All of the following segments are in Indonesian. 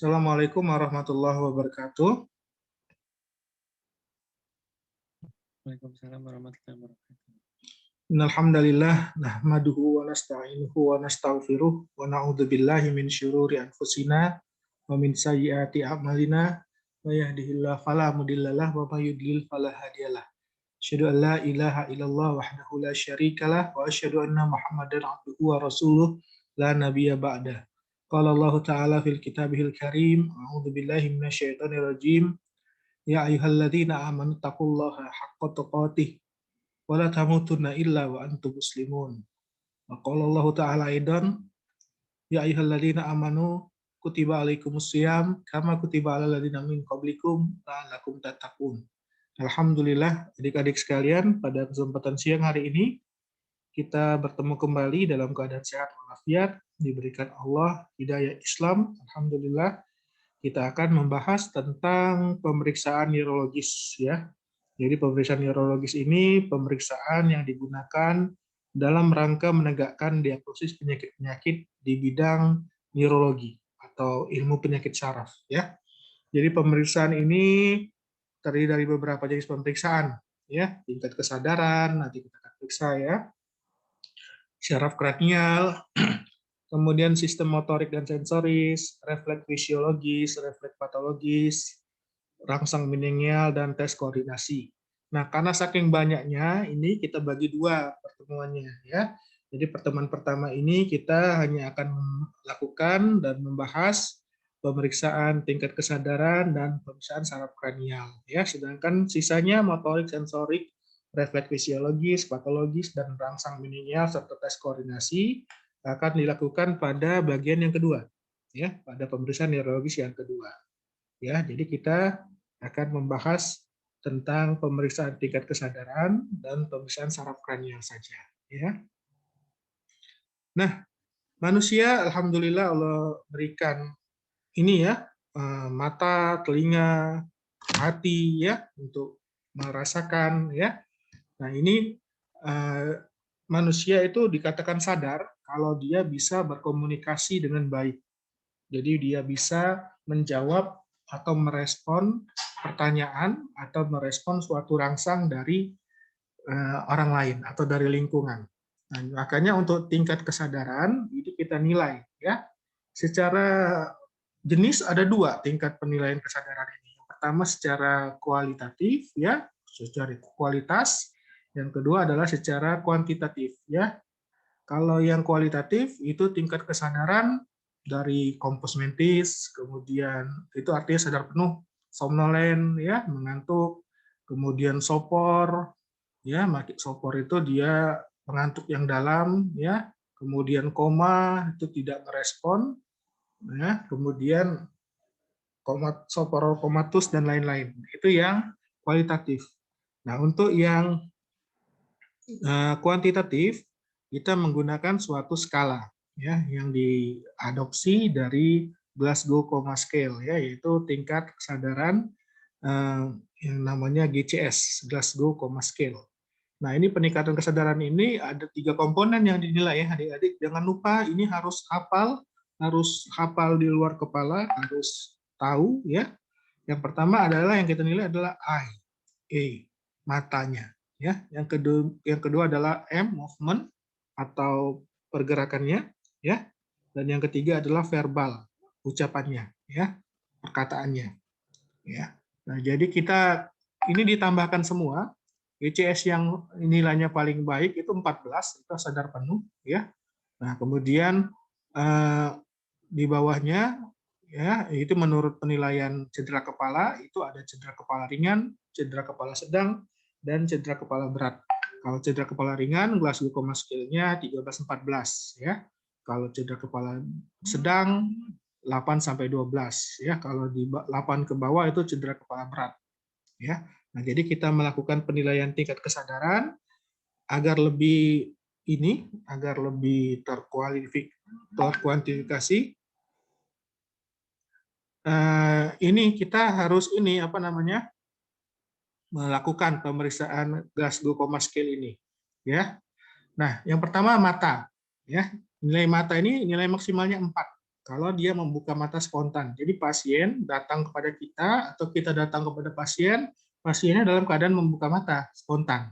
Assalamualaikum warahmatullahi wabarakatuh. Waalaikumsalam warahmatullahi wabarakatuh. Innal hamdalillah nahmaduhu wa nasta'inuhu wa nastaghfiruh wa na'udzu billahi min syururi anfusina wa min sayyiati a'malina may yahdihillahu fala mudhillalah wa may yudlil fala hadiyalah. Asyhadu an la ilaha illallah wahdahu la syarikalah wa asyhadu anna Muhammadan abduhu wa rasuluh la nabiyya ba'dah. Qala Allah ta'ala fil kitabihil karim, a'udzu billahi minasyaitonir rajim. Ya ayyuhalladzina amanu taqullaha haqqa tuqatih wa la tamutunna illa wa antum muslimun. Wa qala Allah ta'ala aidan, ya ayyuhalladzina amanu kutiba alaikumusiyam kama kutiba alal ladzina min qablikum la'allakum tattaqun. Alhamdulillah, adik-adik sekalian, pada kesempatan siang hari ini kita bertemu kembali dalam keadaan sehat walafiat, diberikan Allah hidayah Islam. Alhamdulillah, kita akan membahas tentang pemeriksaan neurologis ya. Jadi pemeriksaan neurologis ini pemeriksaan yang digunakan dalam rangka menegakkan diagnosis penyakit-penyakit di bidang neurologi atau ilmu penyakit saraf ya. Jadi pemeriksaan ini terdiri dari beberapa jenis pemeriksaan ya, tingkat kesadaran nanti kita akan periksa ya. Syaraf kranial, kemudian sistem motorik dan sensoris, refleks fisiologis, refleks patologis, rangsang meningeal, dan tes koordinasi. Nah, karena saking banyaknya, ini kita bagi dua pertemuannya ya. Jadi pertemuan pertama ini kita hanya akan melakukan dan membahas pemeriksaan tingkat kesadaran dan pemeriksaan saraf kranial ya. Sedangkan sisanya motorik, sensorik, refleks fisiologis, patologis, dan rangsang meningeal serta tes koordinasi akan dilakukan pada bagian yang kedua ya, pada pemeriksaan neurologis yang kedua. Ya, jadi kita akan membahas tentang pemeriksaan tingkat kesadaran dan pemeriksaan saraf kranial saja ya. Nah, manusia alhamdulillah Allah berikan ini ya, mata, telinga, hati ya untuk merasakan ya. Nah, ini manusia itu dikatakan sadar kalau dia bisa berkomunikasi dengan baik. Jadi dia bisa menjawab atau merespon pertanyaan atau merespon suatu rangsang dari orang lain atau dari lingkungan. Nah, makanya untuk tingkat kesadaran ini kita nilai ya. Secara jenis ada dua tingkat penilaian kesadaran ini. Yang pertama secara kualitatif ya, secara kualitas. Yang kedua adalah secara kuantitatif ya. Kalau yang kualitatif itu tingkat kesadaran dari kompos mentis, kemudian itu artinya sadar penuh, somnolen ya, mengantuk, kemudian sopor ya, sopor itu dia mengantuk yang dalam ya, kemudian koma itu tidak merespon ya, kemudian sopor komatus dan lain-lain. Itu yang kualitatif. Nah, untuk yang kuantitatif kita menggunakan suatu skala ya yang diadopsi dari Glasgow Coma Scale ya, yaitu tingkat kesadaran yang namanya GCS, Glasgow Coma Scale. Nah, ini peningkatan kesadaran ini ada 3 komponen yang dinilai ya adik-adik. Jangan lupa ini harus hafal di luar kepala, harus tahu ya. Yang pertama adalah yang kita nilai adalah matanya ya. Yang kedua adalah M, movement atau pergerakannya ya. Dan yang ketiga adalah verbal, ucapannya ya, perkataannya ya. Nah, jadi kita ini ditambahkan semua. GCS yang nilainya paling baik itu 14, itu sadar penuh ya. Nah, kemudian di bawahnya ya, itu menurut penilaian cedera kepala itu ada cedera kepala ringan, cedera kepala sedang, dan cedera kepala berat. Kalau cedera kepala ringan, Glasgow Coma Scale-nya 13-14 ya. Kalau cedera kepala sedang 8-12 ya. Kalau di 8 ke bawah itu cedera kepala berat ya. Nah, jadi kita melakukan penilaian tingkat kesadaran agar lebih terkuantifikasi. Ini kita harus melakukan pemeriksaan Glasgow Coma Scale ini ya. Nah, yang pertama mata ya. Nilai mata ini nilai maksimalnya 4 kalau dia membuka mata spontan. Jadi pasien datang kepada kita atau kita datang kepada pasien, pasiennya dalam keadaan membuka mata spontan.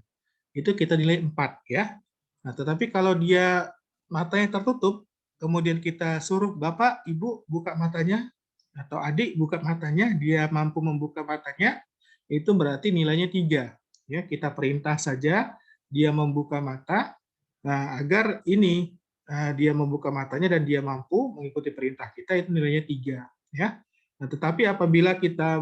Itu kita nilai 4 ya. Nah, tetapi kalau dia matanya tertutup, kemudian kita suruh Bapak, Ibu buka matanya atau adik buka matanya, dia mampu membuka matanya, itu berarti nilainya 3. Ya, kita perintah saja dia membuka mata. Nah, agar ini dia membuka matanya dan dia mampu mengikuti perintah kita, itu nilainya 3 ya. Nah, tetapi apabila kita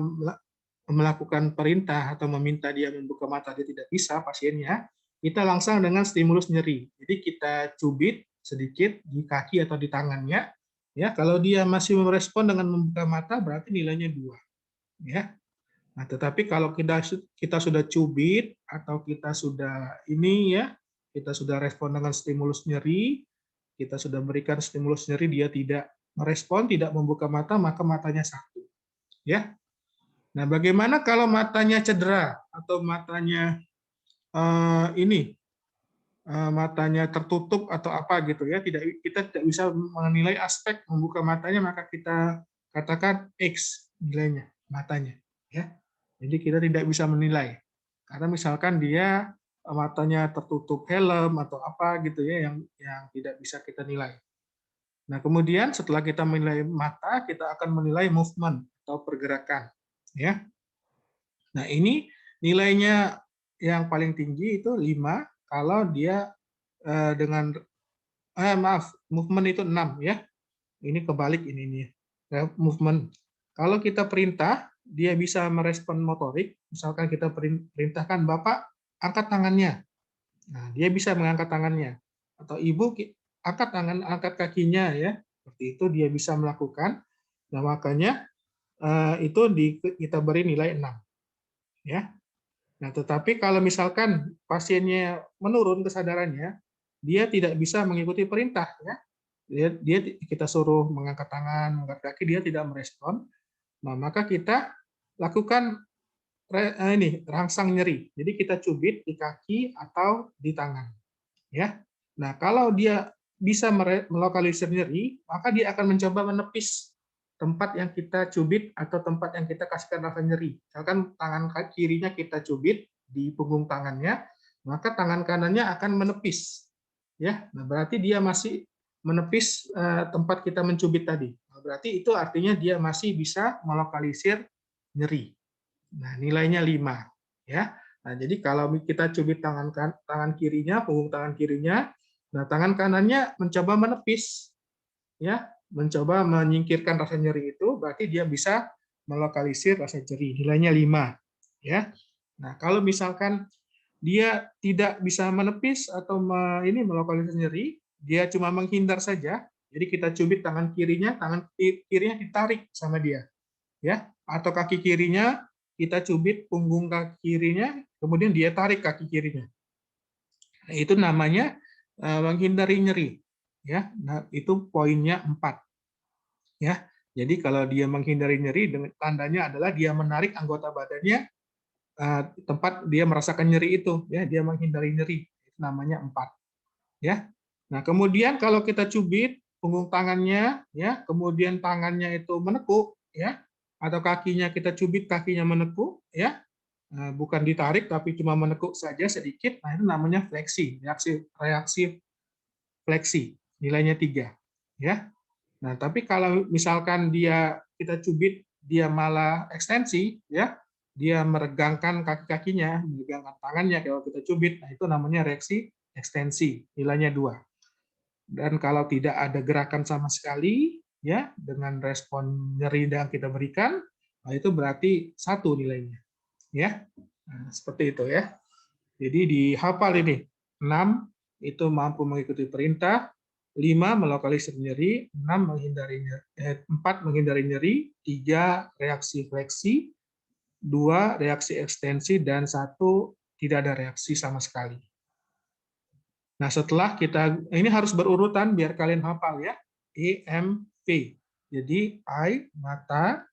melakukan perintah atau meminta dia membuka mata dia tidak bisa pasiennya, kita langsung dengan stimulus nyeri. Jadi kita cubit sedikit di kaki atau di tangannya. Ya, kalau dia masih merespon dengan membuka mata berarti nilainya 2. Ya. Nah, tetapi kalau kita sudah cubit atau kita sudah ini ya, kita sudah respon dengan stimulus nyeri, kita sudah berikan stimulus nyeri dia tidak merespon, tidak membuka mata, maka matanya 1. Ya. Nah, bagaimana kalau matanya cedera atau matanya matanya tertutup atau apa gitu ya? Kita tidak bisa menilai aspek membuka matanya, maka kita katakan X nilainya matanya, ya. Jadi kita tidak bisa menilai karena misalkan dia matanya tertutup helm atau apa gitu ya yang tidak bisa kita nilai. Nah, kemudian setelah kita menilai mata, kita akan menilai movement atau pergerakan, ya. Nah, ini nilainya yang paling tinggi itu 5 kalau dia dengan maaf, movement itu 6 ya. Ini kebalik ini nih. Ya, movement. Kalau kita perintah, dia bisa merespon motorik. Misalkan kita perintahkan Bapak angkat tangannya. Nah, dia bisa mengangkat tangannya. Atau Ibu angkat tangan, angkat kakinya ya. Seperti itu dia bisa melakukan. Nah, makanya itu kita beri nilai 6 ya. Nah, tetapi kalau misalkan pasiennya menurun kesadarannya, dia tidak bisa mengikuti perintah, ya. Dia kita suruh mengangkat tangan, mengangkat kaki, dia tidak merespon. Nah, maka kita lakukan ini rangsang nyeri. Jadi kita cubit di kaki atau di tangan, ya. Nah, kalau dia bisa melokalisir nyeri, maka dia akan mencoba menepis tempat yang kita cubit atau tempat yang kita kasihkan rasa nyeri. Misalkan tangan kirinya kita cubit di punggung tangannya, maka tangan kanannya akan menepis. Ya, nah berarti dia masih menepis tempat kita mencubit tadi. Nah, berarti itu artinya dia masih bisa melokalisir nyeri. Nah, nilainya 5. Ya. Nah, jadi kalau kita cubit tangan kirinya, punggung tangan kirinya, nah tangan kanannya mencoba menepis, ya, mencoba menyingkirkan rasa nyeri itu, berarti dia bisa melokalisir rasa nyeri. Nilainya 5. Ya. Nah, kalau misalkan dia tidak bisa menepis atau melokalisir nyeri, dia cuma menghindar saja. Jadi kita cubit tangan kirinya ditarik sama dia, ya. Atau kaki kirinya kita cubit punggung kaki kirinya, kemudian dia tarik kaki kirinya. Nah, itu namanya menghindari nyeri, ya. Nah, itu poinnya 4. Ya. Jadi kalau dia menghindari nyeri, tandanya adalah dia menarik anggota badannya tempat dia merasakan nyeri itu, ya, dia menghindari nyeri. Itu namanya 4. Ya. Nah, kemudian kalau kita cubit punggung tangannya, ya, kemudian tangannya itu menekuk, ya, atau kakinya kita cubit kakinya menekuk, ya, bukan ditarik tapi cuma menekuk saja sedikit, nah itu namanya fleksi, reaksi fleksi, nilainya 3. Ya. Nah, tapi kalau misalkan kita cubit, dia malah ekstensi, ya, dia meregangkan kaki-kakinya, meregangkan tangannya kalau kita cubit, nah itu namanya reaksi ekstensi, nilainya 2. Dan kalau tidak ada gerakan sama sekali, ya, dengan respon nyeri yang kita berikan, nah itu berarti 1 nilainya. Ya, nah, seperti itu ya. Jadi dihafal ini. 6 itu mampu mengikuti perintah, 5 melokalisir nyeri, 4 menghindari nyeri, 3 reaksi fleksi, 2 reaksi ekstensi, dan 1 tidak ada reaksi sama sekali. Nah, setelah ini harus berurutan biar kalian hafal ya. E, M, V. Jadi I, mata,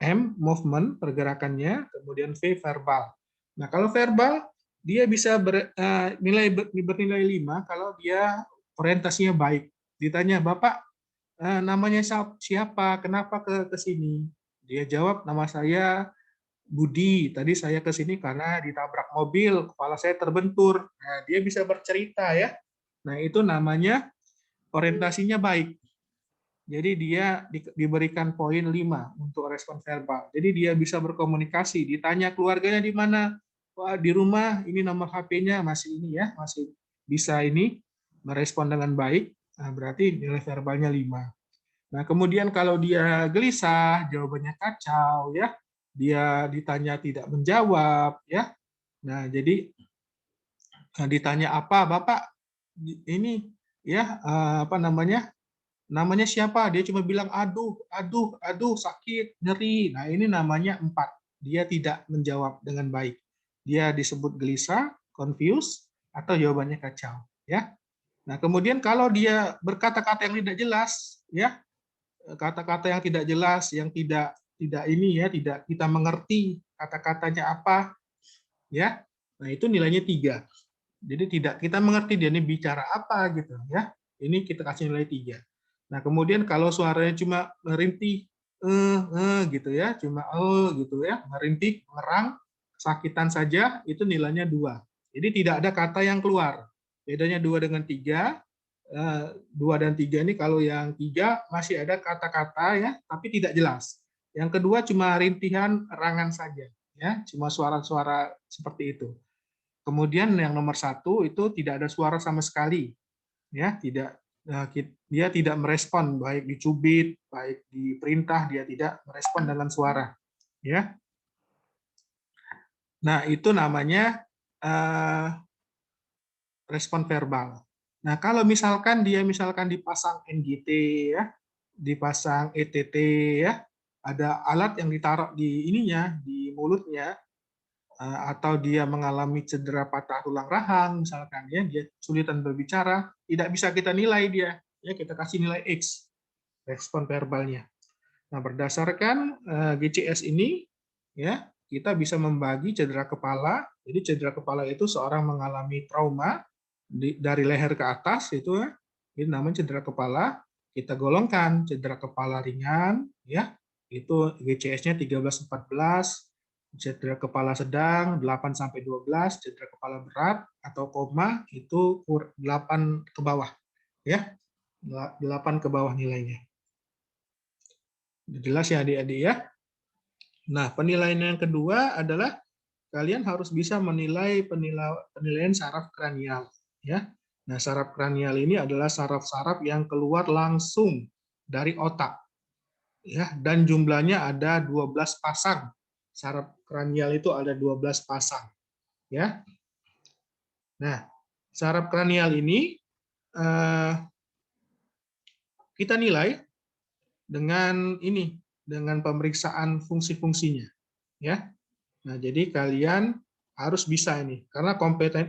M, movement, pergerakannya, kemudian V, verbal. Nah, kalau verbal, dia bisa bernilai 5 kalau dia orientasinya baik. Ditanya, Bapak, Namanya siapa? Kenapa ke sini? Dia jawab, nama saya Budi. Tadi saya ke sini karena ditabrak mobil, kepala saya terbentur. Nah, dia bisa bercerita ya. Nah, itu namanya orientasinya baik. Jadi dia diberikan poin 5 untuk respon verbal. Jadi dia bisa berkomunikasi, ditanya keluarganya di mana. Wah, di rumah, ini nomor HP-nya masih ini ya, masih bisa ini merespon dengan baik. Nah, berarti nilai verbalnya 5. Nah, kemudian kalau dia gelisah, jawabannya kacau ya. Dia ditanya tidak menjawab ya. Nah, jadi ditanya apa, Bapak? Ini ya apa namanya? Namanya siapa? Dia cuma bilang aduh, aduh, aduh, sakit, nyeri. Nah, ini namanya 4. Dia tidak menjawab dengan baik. Dia disebut gelisah, confused, atau jawabannya kacau, ya. Nah, kemudian kalau dia berkata-kata yang tidak jelas, ya, kata-kata yang tidak jelas, yang tidak ini ya, tidak kita mengerti kata-katanya apa, ya. Nah, itu nilainya 3. Jadi tidak kita mengerti dia ini bicara apa gitu ya. Ini kita kasih nilai 3. Nah, kemudian kalau suaranya cuma merintih gitu ya, cuma gitu ya, merintih, mengerang, sakitan saja itu nilainya 2. Jadi tidak ada kata yang keluar. Bedanya 2 dengan 3, 2 dan 3 ini kalau yang 3 masih ada kata-kata ya, tapi tidak jelas. Yang kedua cuma rintihan, erangan saja ya, cuma suara-suara seperti itu. Kemudian yang nomor 1 itu tidak ada suara sama sekali, ya tidak dia tidak merespon baik dicubit, baik diperintah dia tidak merespon dengan suara, ya. Nah itu namanya respon verbal. Nah kalau misalkan dia dipasang NGT ya, dipasang ETT ya, ada alat yang ditaruh di ininya di mulutnya, atau dia mengalami cedera patah tulang rahang misalkan ya, dia kesulitan berbicara, tidak bisa kita nilai dia ya, kita kasih nilai X respon verbalnya. Nah berdasarkan GCS ini ya, kita bisa membagi cedera kepala. Jadi cedera kepala itu seorang mengalami trauma dari leher ke atas itu ya, ini namanya cedera kepala. Kita golongkan cedera kepala ringan ya, itu GCS-nya 13-14, cedera kepala sedang 8-12, cedera kepala berat atau koma itu 8 ke bawah ya. 8 ke bawah nilainya. Jelas ya adik-adik ya. Nah, penilaian yang kedua adalah kalian harus bisa menilai penilaian saraf kranial ya. Nah, saraf kranial ini adalah saraf-saraf yang keluar langsung dari otak ya, dan jumlahnya ada 12 pasang. Saraf kranial itu ada 12 pasang ya. Nah, saraf kranial ini kita nilai dengan pemeriksaan fungsi-fungsinya ya. Nah, jadi kalian harus bisa ini karena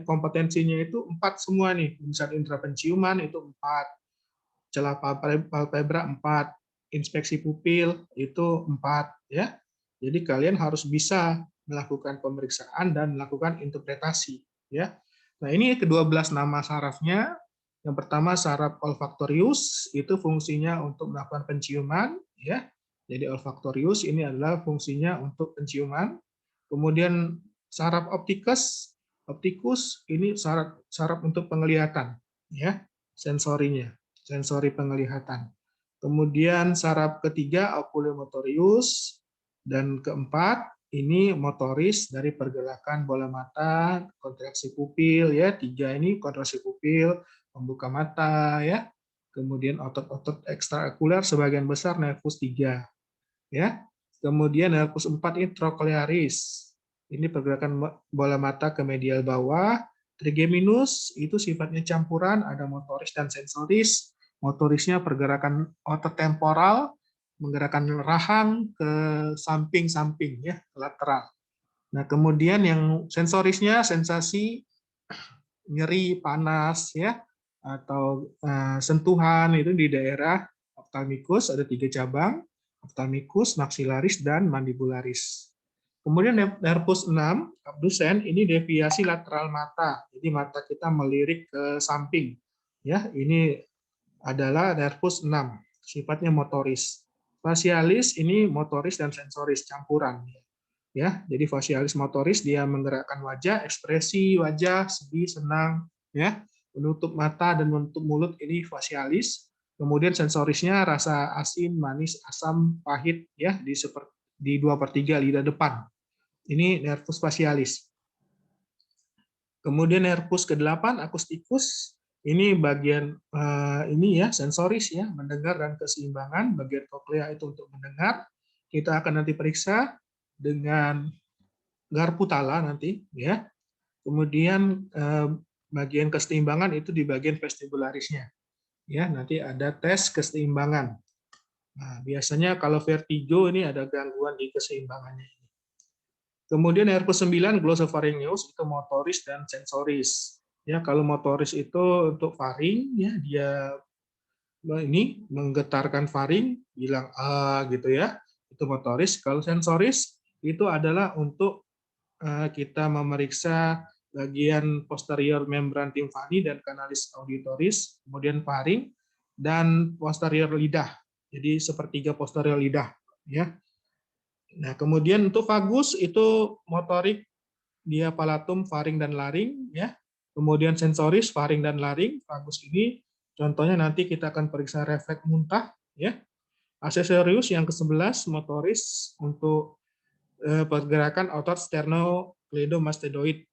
kompetensinya itu 4 semua nih. Pusat indera penciuman itu 4, celah palpebra 4, inspeksi pupil itu 4 ya. Jadi kalian harus bisa melakukan pemeriksaan dan melakukan interpretasi ya. Nah, ini ke-12 nama sarafnya. Yang pertama saraf olfaktorius, itu fungsinya untuk melakukan penciuman ya. Jadi olfaktorius ini adalah fungsinya untuk penciuman. Kemudian saraf optikus ini saraf untuk penglihatan ya, sensorinya, sensori penglihatan. Kemudian saraf ketiga oculomotorius, dan keempat ini motoris dari pergerakan bola mata, kontraksi pupil ya, 3 ini kontraksi pupil, membuka mata ya. Kemudian otot-otot ekstraokuler sebagian besar nervus 3 ya. Kemudian nervus 4 ini trochlearis. Ini pergerakan bola mata ke medial bawah. Trigeminus itu sifatnya campuran, ada motoris dan sensoris. Motorisnya pergerakan otot temporal, menggerakkan rahang ke samping-samping ya, ke lateral. Nah, kemudian yang sensorisnya sensasi nyeri, panas ya, atau sentuhan itu di daerah ophthalmicus ada 3 cabang, ophthalmicus, maxillaris, dan mandibularis. Kemudian nervus 6, abdusen, ini deviasi lateral mata. Jadi mata kita melirik ke samping. Ya, ini adalah nervus 6. sifatnya motoris. Fasialis ini motoris dan sensoris campuran. Ya, jadi fasialis motoris dia menggerakkan wajah, ekspresi wajah, sedih, senang, ya, menutup mata dan menutup mulut ini fasialis. Kemudian sensorisnya rasa asin, manis, asam, pahit, ya, di 2/3 lidah depan. Ini nervus fasialis. Kemudian nervus ke-8 akustikus, ini bagian ini ya sensoris ya, mendengar dan keseimbangan. Bagian koklea itu untuk mendengar. Kita akan nanti periksa dengan garpu tala nanti ya. Kemudian bagian keseimbangan itu di bagian vestibularisnya. Ya, nanti ada tes keseimbangan. Nah, biasanya kalau vertigo ini ada gangguan di keseimbangannya. Kemudian nervus 9 glossopharyngeus itu motoris dan sensoris. Ya, kalau motoris itu untuk faring ya, dia ini menggetarkan faring, bilang gitu ya. Itu motoris. Kalau sensoris itu adalah untuk kita memeriksa bagian posterior membran timfani dan kanalis auditoris, kemudian faring dan posterior lidah. Jadi sepertiga posterior lidah ya. Nah, kemudian untuk vagus itu motorik dia palatum, faring dan laring ya. Kemudian sensoris, faring dan laring. Vagus ini contohnya nanti kita akan periksa refleks muntah ya. Aksesorius yang ke-11 motoris untuk pergerakan otot sternocleidomastoidoid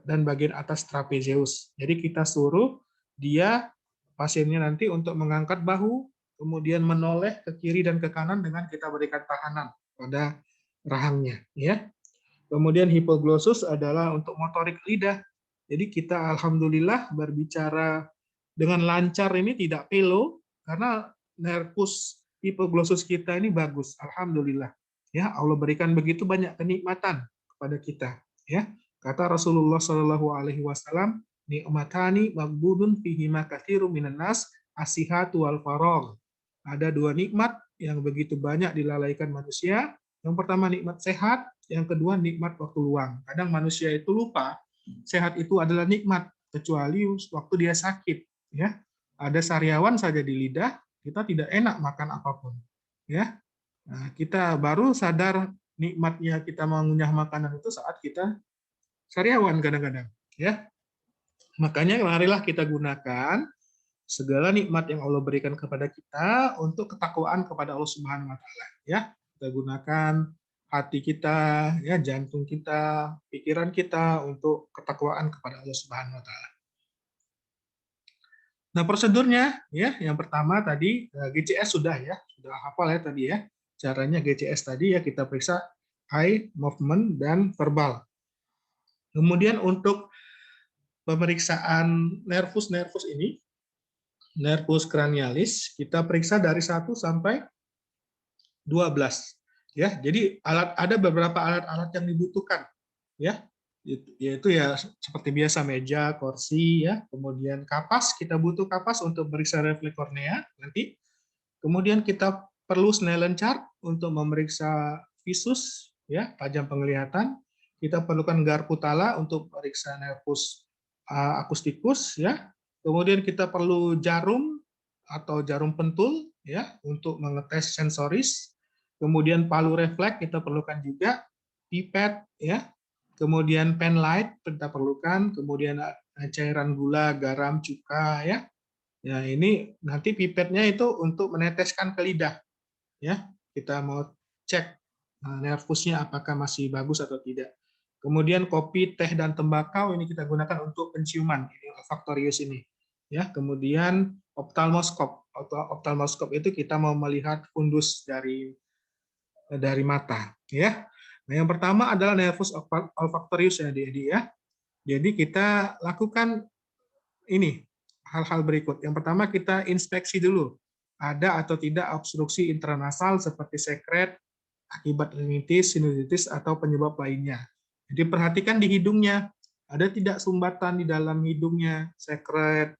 dan bagian atas trapezius. Jadi kita suruh dia pasiennya nanti untuk mengangkat bahu, kemudian menoleh ke kiri dan ke kanan dengan kita berikan tahanan pada rahangnya ya. Kemudian hipoglossus adalah untuk motorik lidah. Jadi kita alhamdulillah berbicara dengan lancar ini tidak pelo karena nervus hipoglossus kita ini bagus, alhamdulillah. Ya, Allah berikan begitu banyak kenikmatan kepada kita, ya. Kata Rasulullah Shallallahu alaihi wasallam, nikmatani magbudun fihi ma katsirun minan nas, as-sihhatu wal faragh. Ada dua nikmat yang begitu banyak dilalaikan manusia. Yang pertama nikmat sehat, yang kedua nikmat waktu luang. Kadang manusia itu lupa sehat itu adalah nikmat kecuali waktu dia sakit ya. Ada sariawan saja di lidah, kita tidak enak makan apapun ya. Nah, kita baru sadar nikmatnya kita mengunyah makanan itu saat kita sariawan kadang-kadang ya. Makanya marilah kita gunakan segala nikmat yang Allah berikan kepada kita untuk ketakwaan kepada Allah Subhanahu wa taala ya. Kita gunakan hati kita, ya, jantung kita, pikiran kita untuk ketakwaan kepada Allah Subhanahu wa taala. Nah, prosedurnya ya, yang pertama tadi GCS sudah ya, sudah hafal ya tadi ya. Caranya GCS tadi ya kita periksa eye movement dan verbal. Kemudian untuk pemeriksaan nervus ini, nervus cranialis, kita periksa dari 1 sampai 12. Ya, jadi ada beberapa alat-alat yang dibutuhkan, ya, yaitu ya seperti biasa meja, kursi, ya, kemudian kapas, kita butuh kapas untuk periksa refleks kornea nanti, kemudian kita perlu Snellen chart untuk memeriksa visus, ya, tajam penglihatan, kita perlukan garpu tala untuk periksa nervus akustikus, ya, kemudian kita perlu jarum atau jarum pentul, ya, untuk mengetes sensoris. Kemudian palu refleks kita perlukan juga, pipet ya, kemudian pen light kita perlukan, kemudian cairan gula, garam, cuka ya. Ya, ini nanti pipetnya itu untuk meneteskan ke lidah ya. Kita mau cek nervusnya apakah masih bagus atau tidak. Kemudian kopi, teh dan tembakau ini kita gunakan untuk penciuman, ini olfaktorius ini. Ya, kemudian optalmoskop. Optalmoskop itu kita mau melihat fundus dari mata ya. Nah, yang pertama adalah nervus olfaktorius ya, ya. Jadi kita lakukan ini hal-hal berikut. Yang pertama kita inspeksi dulu ada atau tidak obstruksi intranasal seperti sekret akibat rinitis, sinusitis atau penyebab lainnya. Jadi perhatikan di hidungnya, ada tidak sumbatan di dalam hidungnya, sekret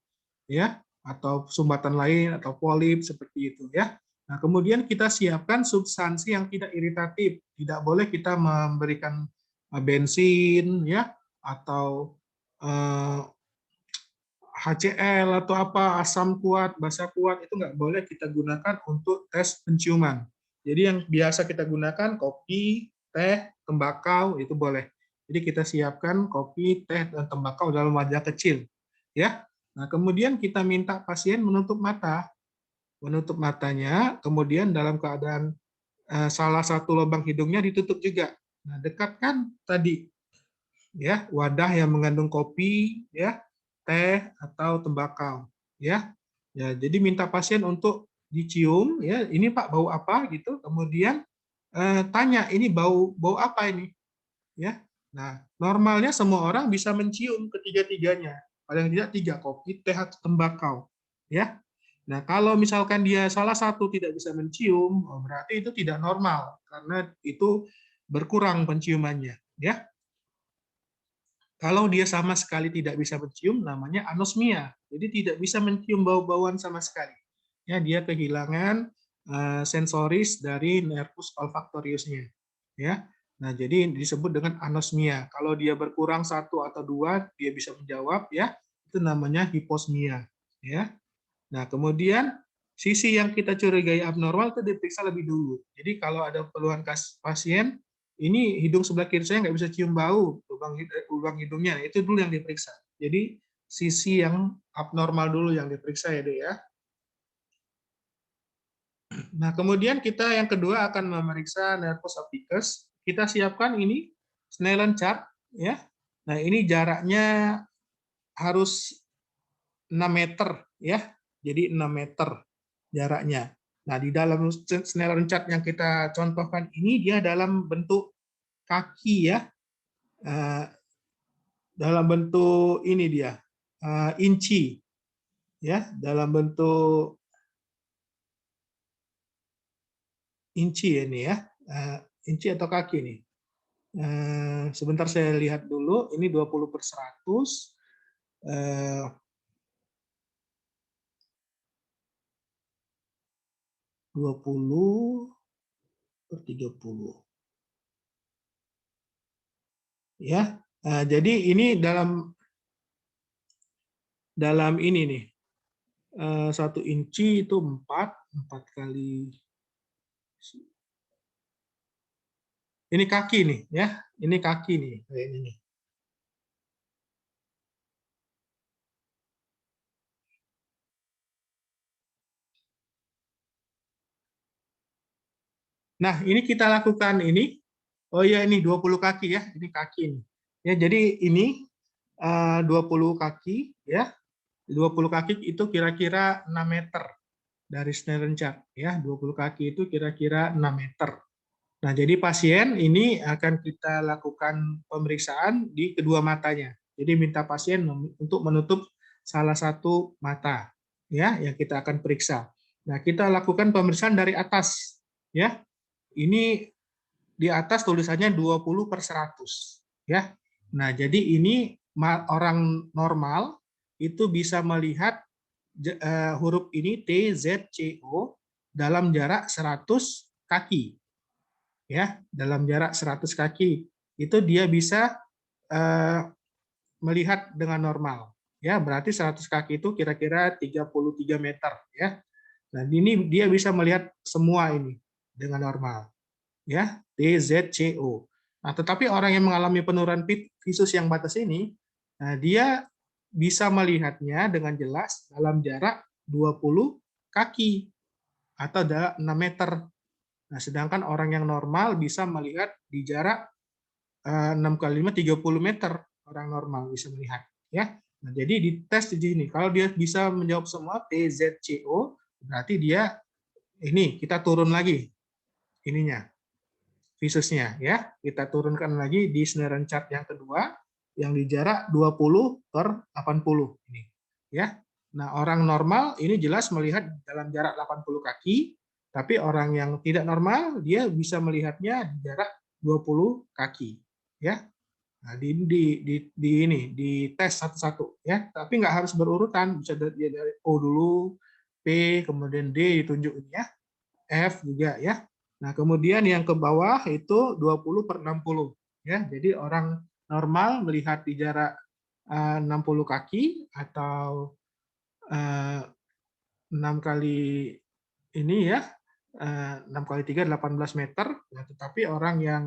ya, atau sumbatan lain atau polip seperti itu ya. Nah, kemudian kita siapkan substansi yang tidak iritatif. Tidak boleh kita memberikan bensin ya atau HCl atau apa, asam kuat, basa kuat, itu nggak boleh kita gunakan untuk tes penciuman. Jadi yang biasa kita gunakan kopi, teh, tembakau, itu boleh. Jadi kita siapkan kopi, teh, dan tembakau dalam wadah kecil. Ya. Nah, kemudian kita minta pasien menutup mata. Menutup matanya, kemudian dalam keadaan salah satu lubang hidungnya ditutup juga. Nah, dekatkan tadi ya wadah yang mengandung kopi, ya, teh atau tembakau, ya. Ya, jadi minta pasien untuk dicium, ya, ini Pak bau apa gitu, kemudian tanya ini bau bau apa ini, ya. Nah, normalnya semua orang bisa mencium ketiga-tiganya, paling tidak 3 kopi, teh atau tembakau, ya. Nah, kalau misalkan dia salah satu tidak bisa mencium, oh, berarti itu tidak normal karena itu berkurang penciumannya, ya. Kalau dia sama sekali tidak bisa mencium, namanya anosmia. Jadi tidak bisa mencium bau-bauan sama sekali. Ya, dia kehilangan sensoris dari nervus olfaktoriusnya. Ya, nah jadi disebut dengan anosmia. Kalau dia berkurang 1 atau 2, dia bisa menjawab, ya, itu namanya hiposmia. Ya, nah kemudian sisi yang kita curigai abnormal itu diperiksa lebih dulu. Jadi kalau ada keluhan pasien, ini hidung sebelah kiri saya nggak bisa cium bau, lubang hidungnya, itu dulu yang diperiksa. Jadi sisi yang abnormal dulu yang diperiksa ya, Dek, ya. Nah, kemudian kita yang kedua akan memeriksa nervus opticus. Kita siapkan ini Snellen chart, ya. Nah, ini jaraknya harus 6 meter, ya. Jadi 6 meter jaraknya. Nah, di dalam Snellen chart yang kita contohkan ini dia dalam bentuk kaki, ya. Dalam bentuk ini dia inci, ya, dalam bentuk inci ini, ya. Inci atau kaki nih. Sebentar saya lihat dulu, ini 20/100, 20/30, ya. Jadi ini dalam ini nih, 1 inci itu 4 kali, ini kaki nih, ya, ini kaki nih, kayak ini. Nah, ini kita lakukan ini. Oh iya, ini 20 kaki, ya, ini kaki ini. Ya, jadi ini 20 kaki, ya. 20 kaki itu kira-kira 6 meter dari Snellen chart, ya. 20 kaki itu kira-kira 6 meter. Nah, jadi pasien ini akan kita lakukan pemeriksaan di kedua matanya. Jadi minta pasien untuk menutup salah satu mata, ya, yang kita akan periksa. Nah, kita lakukan pemeriksaan dari atas, ya. Ini di atas tulisannya 20/100, ya. Nah, jadi ini orang normal itu bisa melihat huruf ini T, Z, C, O dalam jarak 100 kaki. Ya, dalam jarak 100 kaki itu dia bisa melihat dengan normal. Ya, berarti 100 kaki itu kira-kira 33 meter, ya. Dan ini dia bisa melihat semua ini dengan normal. Ya, T, Z, C, O. Nah, tetapi orang yang mengalami penurunan visus yang batas ini, nah, dia bisa melihatnya dengan jelas dalam jarak 20 kaki atau 6 meter. Nah, sedangkan orang yang normal bisa melihat di jarak 6 kali 5, 30 meter. Orang normal bisa melihat. Ya. Nah, jadi dites di sini. Kalau dia bisa menjawab semua T, Z, C, O, berarti dia ini kita turun lagi ininya visusnya, ya. Kita turunkan lagi di Snellen chart yang kedua yang di jarak 20/80 ini, ya. Nah, orang normal ini jelas melihat dalam jarak 80 kaki, tapi orang yang tidak normal dia bisa melihatnya di jarak 20 kaki, ya. Nah, di tes satu-satu, ya. Tapi nggak harus berurutan, bisa dari O dulu, P, kemudian D ditunjuk ini, ya. F juga, ya. Nah, kemudian yang ke bawah itu 20/60, ya. Jadi orang normal melihat di jarak 60 kaki atau 6 kali ini ya, 6 kali 3 18 meter. Nah, tetapi orang yang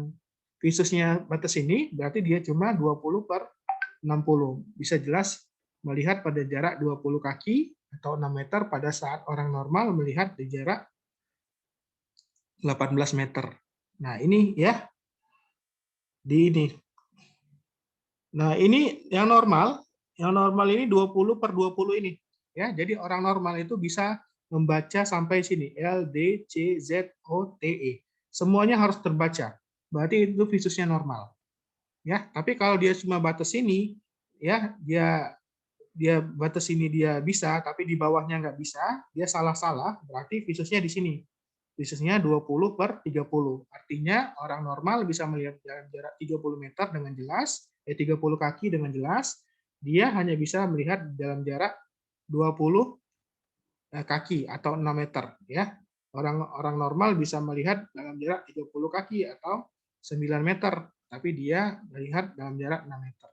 visusnya batas ini berarti dia cuma 20/60. Bisa jelas melihat pada jarak 20 kaki atau 6 meter pada saat orang normal melihat di jarak 18 meter. Nah, ini ya di ini. Nah, ini yang normal. Yang normal ini 20/20 ini. Ya, jadi orang normal itu bisa membaca sampai sini, L, D, C, Z, O, T, E. Semuanya harus terbaca. Berarti itu visusnya normal. Ya, tapi kalau dia cuma batas sini, ya, dia batas sini dia bisa, tapi di bawahnya nggak bisa, dia salah-salah, berarti visusnya di sini. Visusnya 20/30. Artinya orang normal bisa melihat jarak 30 meter dengan jelas, 30 kaki dengan jelas, dia hanya bisa melihat dalam jarak 20 kaki atau 6 meter. Ya. Orang normal bisa melihat dalam jarak 30 kaki atau 9 meter, tapi dia melihat dalam jarak 6 meter.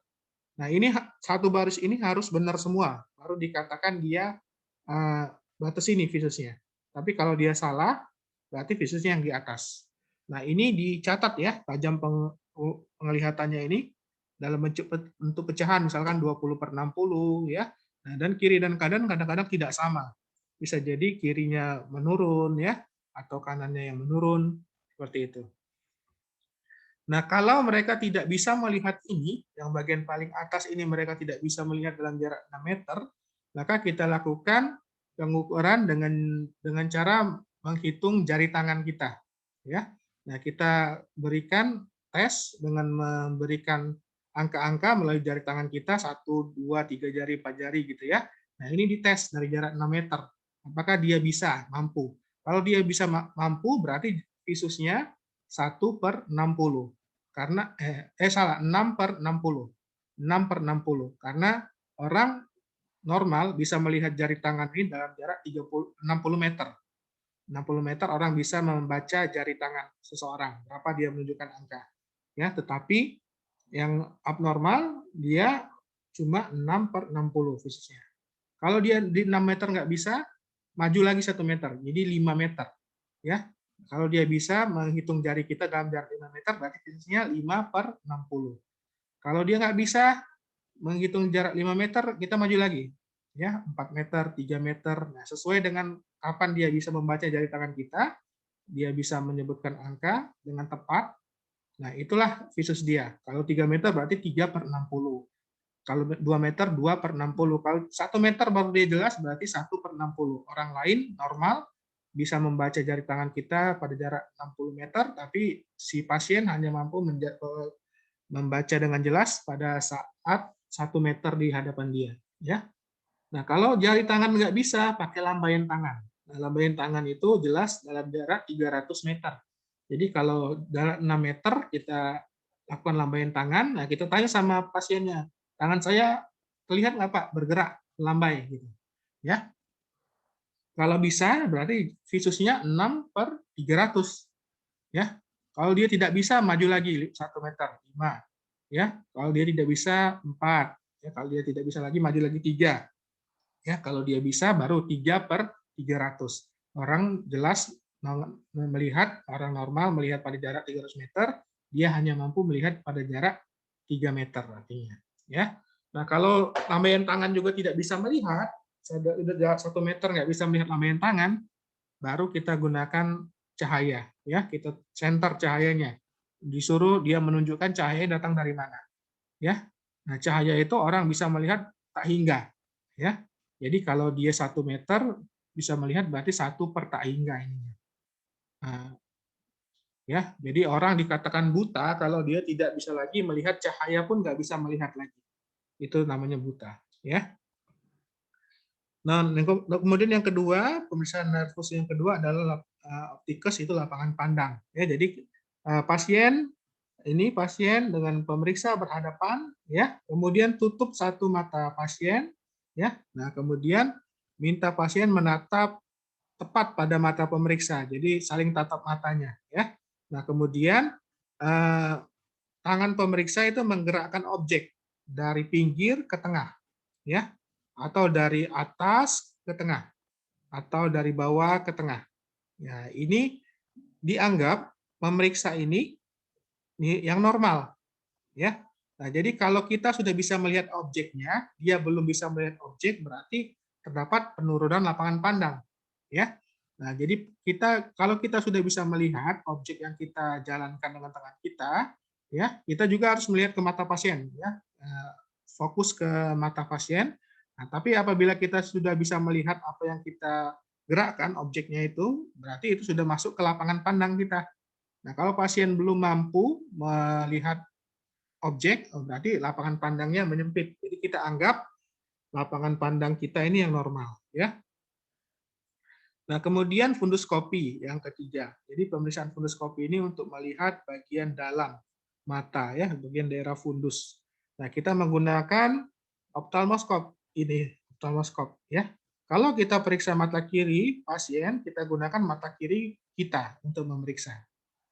Nah, ini satu baris ini harus benar semua, baru dikatakan dia batas ini visusnya. Tapi kalau dia salah, berarti visusnya yang di atas. Nah, ini dicatat ya, tajam penglihatannya ini dalam bentuk pecahan, misalkan 20/60 ya. Nah, dan kiri dan kanan kadang-kadang tidak sama. Bisa jadi kirinya menurun ya, atau kanannya yang menurun, seperti itu. Nah, kalau mereka tidak bisa melihat ini, yang bagian paling atas ini mereka tidak bisa melihat dalam jarak 6 meter, maka kita lakukan pengukuran dengan cara menghitung jari tangan kita. Ya, nah kita berikan tes dengan memberikan angka-angka melalui jari tangan kita 1, 2, 3 jari, 4 jari gitu ya. Nah ini dites dari jarak 6 meter. Apakah dia bisa mampu? Kalau dia bisa mampu berarti visusnya 1/60. Karena salah 6/60. 6/60 karena orang normal bisa melihat jari tangan ini dalam jarak 60 meter. 60 meter orang bisa membaca jari tangan seseorang, berapa dia menunjukkan angka. Ya, tetapi yang abnormal dia cuma 6/60 visusnya. Kalau dia di 6 meter nggak bisa, maju lagi 1 meter, jadi 5 meter. Ya, kalau dia bisa menghitung jari kita dalam jarak 5 meter, berarti visusnya 5/60. Kalau dia nggak bisa menghitung jarak 5 meter, kita maju lagi. Ya, 4 meter, 3 meter. Nah, sesuai dengan kapan dia bisa membaca jari tangan kita, dia bisa menyebutkan angka dengan tepat. Nah, itulah visus dia. Kalau 3 meter berarti 3/60. Kalau 2 meter 2/60. Kalau 1 meter baru dia jelas berarti 1/60. Orang lain normal bisa membaca jari tangan kita pada jarak 60 meter, tapi si pasien hanya mampu membaca dengan jelas pada saat 1 meter di hadapan dia. Ya. Nah, kalau jari tangan nggak bisa, pakai lambaian tangan. Nah, lambaian tangan itu jelas dalam jarak 300 meter. Jadi kalau jarak 6 meter kita lakukan lambaian tangan, nah kita tanya sama pasiennya, tangan saya terlihat nggak Pak bergerak lambai gitu. Ya. Kalau bisa berarti visusnya 6/300. Ya. Kalau dia tidak bisa maju lagi 1 meter 5. Ya. Kalau dia tidak bisa 4. Ya, kalau dia tidak bisa lagi maju lagi 3. Ya, kalau dia bisa baru 3/300. Orang jelas melihat, orang normal melihat pada jarak 300 meter, dia hanya mampu melihat pada jarak 3 meter artinya. Ya. Nah, kalau lambaian tangan juga tidak bisa melihat, sudah jarak 1 meter nggak bisa melihat lambaian tangan, baru kita gunakan cahaya. Ya, kita center cahayanya. Disuruh dia menunjukkan cahaya datang dari mana. Ya. Nah, cahaya itu orang bisa melihat tak hingga. Ya. Jadi kalau dia 1 meter bisa melihat berarti 1 per tak hingga ininya. Nah, ya, jadi orang dikatakan buta kalau dia tidak bisa lagi melihat cahaya pun nggak bisa melihat lagi. Itu namanya buta. Ya. Nah, kemudian yang kedua, pemeriksaan nervus yang kedua adalah optikus, itu lapangan pandang. Ya, jadi pasien dengan pemeriksa berhadapan, ya, kemudian tutup satu mata pasien, ya, nah kemudian minta pasien menatap tepat pada mata pemeriksa, jadi saling tatap matanya, ya. Nah kemudian tangan pemeriksa itu menggerakkan objek, dari pinggir ke tengah, ya, atau dari atas ke tengah, atau dari bawah ke tengah. Ya, ini dianggap memeriksa ini yang normal, ya. Nah, jadi kalau kita sudah bisa melihat objeknya, dia belum bisa melihat objek, berarti terdapat penurunan lapangan pandang, ya. Nah, jadi kalau kita sudah bisa melihat objek yang kita jalankan dengan tangan kita, ya, kita juga harus melihat ke mata pasien, ya. Fokus ke mata pasien. Nah, tapi apabila kita sudah bisa melihat apa yang kita gerakkan objeknya itu, berarti itu sudah masuk ke lapangan pandang kita. Nah, kalau pasien belum mampu melihat objek, berarti lapangan pandangnya menyempit. Jadi kita anggap lapangan pandang kita ini yang normal, ya. Nah, kemudian funduskopi yang ketiga. Jadi pemeriksaan funduskopi ini untuk melihat bagian dalam mata, ya, bagian daerah fundus. Nah, kita menggunakan optalmoskop ini, optalmoskop, ya. Kalau kita periksa mata kiri pasien, kita gunakan mata kiri kita untuk memeriksa,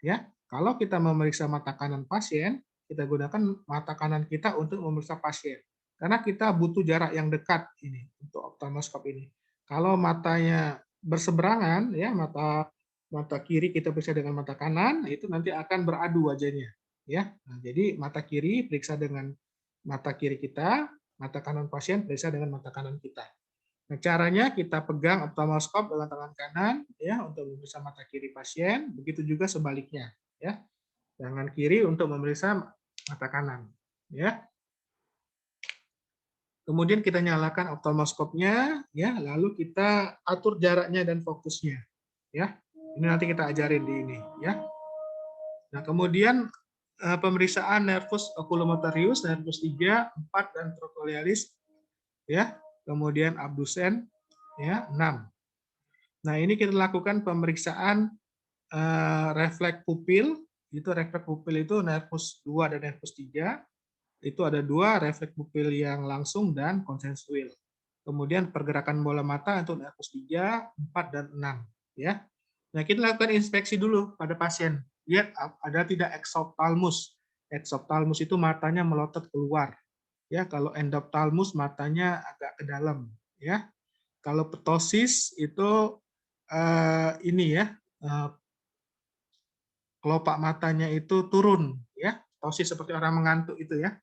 ya. Kalau kita memeriksa mata kanan pasien, kita gunakan mata kanan kita untuk memeriksa pasien. Karena kita butuh jarak yang dekat ini untuk optalmoskop ini. Kalau matanya berseberangan, ya, mata kiri kita periksa dengan mata kanan, itu nanti akan beradu wajahnya, ya. Nah, jadi mata kiri periksa dengan mata kiri kita, mata kanan pasien periksa dengan mata kanan kita. Nah, caranya kita pegang optalmoskop dengan tangan kanan, ya, untuk memeriksa mata kiri pasien, begitu juga sebaliknya, ya. Tangan kiri untuk memeriksa mata kanan, ya. Kemudian kita nyalakan optalmoskopnya, ya, lalu kita atur jaraknya dan fokusnya, ya. Ini nanti kita ajarin di ini, ya. Nah, kemudian pemeriksaan nervus oculomotorius, nervus 3, 4 dan trochlearis, ya. Kemudian abdusen, ya, 6. Nah, ini kita lakukan pemeriksaan refleks pupil, refleks pupil itu nervus 2 dan nervus 3. Itu ada 2, refleks pupil yang langsung dan konsensual. Kemudian pergerakan bola mata untuk nervus 3, 4 dan 6, ya. Nah, kita lakukan inspeksi dulu pada pasien. Lihat ada tidak exophthalmos. Exophthalmos itu matanya melotot keluar. Ya, kalau endophthalmos matanya agak ke dalam, ya. Kalau ptosis itu ini ya, kelopak matanya itu turun, ya. Ptosis seperti orang mengantuk itu, ya.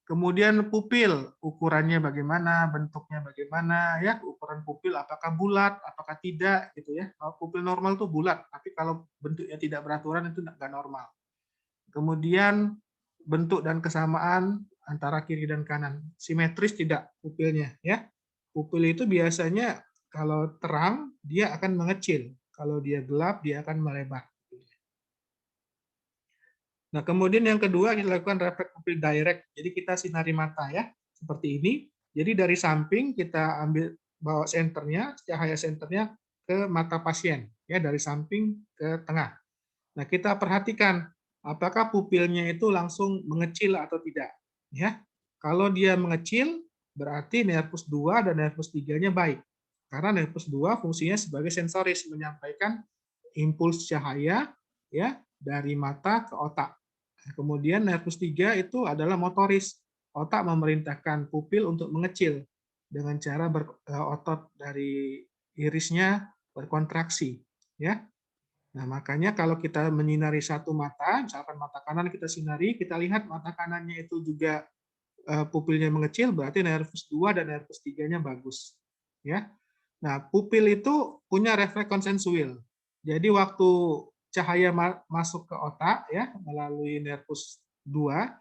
Kemudian pupil, ukurannya bagaimana, bentuknya bagaimana, ya, ukuran pupil apakah bulat, apakah tidak, gitu ya. Kalau pupil normal itu bulat, tapi kalau bentuknya tidak beraturan itu nggak normal. Kemudian bentuk dan kesamaan antara kiri dan kanan, simetris tidak pupilnya, ya. Pupil itu biasanya kalau terang dia akan mengecil, kalau dia gelap dia akan melebar. Nah, kemudian yang kedua kita lakukan refleks pupil direct. Jadi kita sinari mata, ya, seperti ini. Jadi dari samping kita ambil bawa senternya, cahaya senternya ke mata pasien, ya, dari samping ke tengah. Nah, kita perhatikan apakah pupilnya itu langsung mengecil atau tidak, ya. Kalau dia mengecil berarti nervus 2 dan nervus 3-nya baik. Karena nervus 2 fungsinya sebagai sensoris, menyampaikan impuls cahaya, ya, dari mata ke otak. Kemudian nervus 3 itu adalah motoris. Otak memerintahkan pupil untuk mengecil dengan cara otot dari irisnya berkontraksi, ya. Nah, makanya kalau kita menyinari satu mata, misalkan mata kanan kita sinari, kita lihat mata kanannya itu juga pupilnya mengecil, berarti nervus 2 dan nervus 3-nya bagus, ya. Nah, pupil itu punya refleks konsensual. Jadi waktu cahaya masuk ke otak, ya, melalui nervus 2,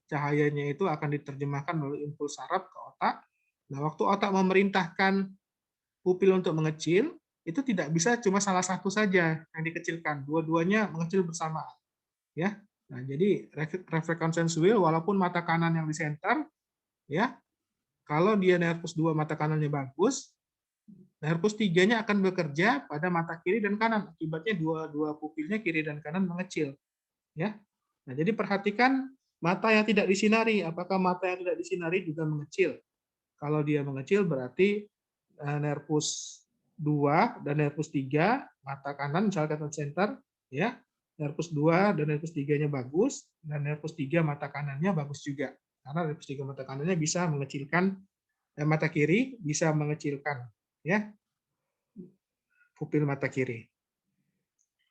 cahayanya itu akan diterjemahkan melalui impuls saraf ke otak. Nah, waktu otak memerintahkan pupil untuk mengecil, itu tidak bisa cuma salah satu saja yang dikecilkan, dua-duanya mengecil bersamaan, ya. Nah, jadi refleks konsensual walaupun mata kanan yang di center, ya, kalau dia nervus 2 mata kanannya bagus, nervus 3-nya akan bekerja pada mata kiri dan kanan. Akibatnya dua pupilnya kiri dan kanan mengecil, ya. Nah, jadi perhatikan mata yang tidak disinari, apakah mata yang tidak disinari juga mengecil. Kalau dia mengecil berarti nervus 2 dan nervus 3 mata kanan misalkan center, ya. Nervus 2 dan nervus 3-nya bagus dan nervus 3 mata kanannya bagus juga. karena nervus 3 mata kanannya bisa mengecilkan mata kiri bisa mengecilkan ya pupil mata kiri.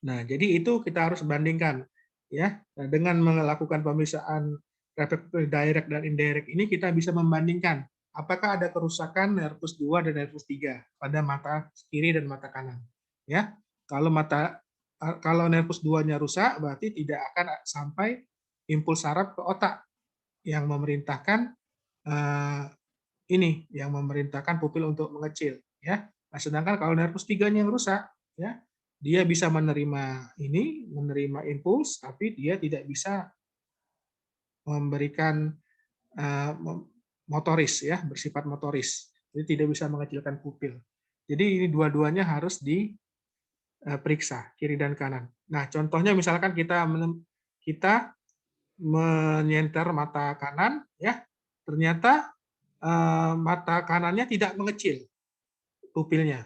Nah, jadi itu kita harus bandingkan ya. Nah, dengan melakukan pemeriksaan refleks direct dan indirect ini kita bisa membandingkan apakah ada kerusakan nervus 2 dan nervus 3 pada mata kiri dan mata kanan. Ya. Kalau nervus 2-nya rusak berarti tidak akan sampai impuls saraf ke otak yang memerintahkan yang memerintahkan pupil untuk mengecil ya. Nah, sedangkan kalau nervus 3-nya yang rusak ya, dia bisa menerima impuls, tapi dia tidak bisa memberikan motoris ya, bersifat motoris. Jadi tidak bisa mengecilkan pupil. Jadi ini dua-duanya harus diperiksa kiri dan kanan. Nah, contohnya misalkan kita menyenter mata kanan ya, ternyata mata kanannya tidak mengecil pupilnya.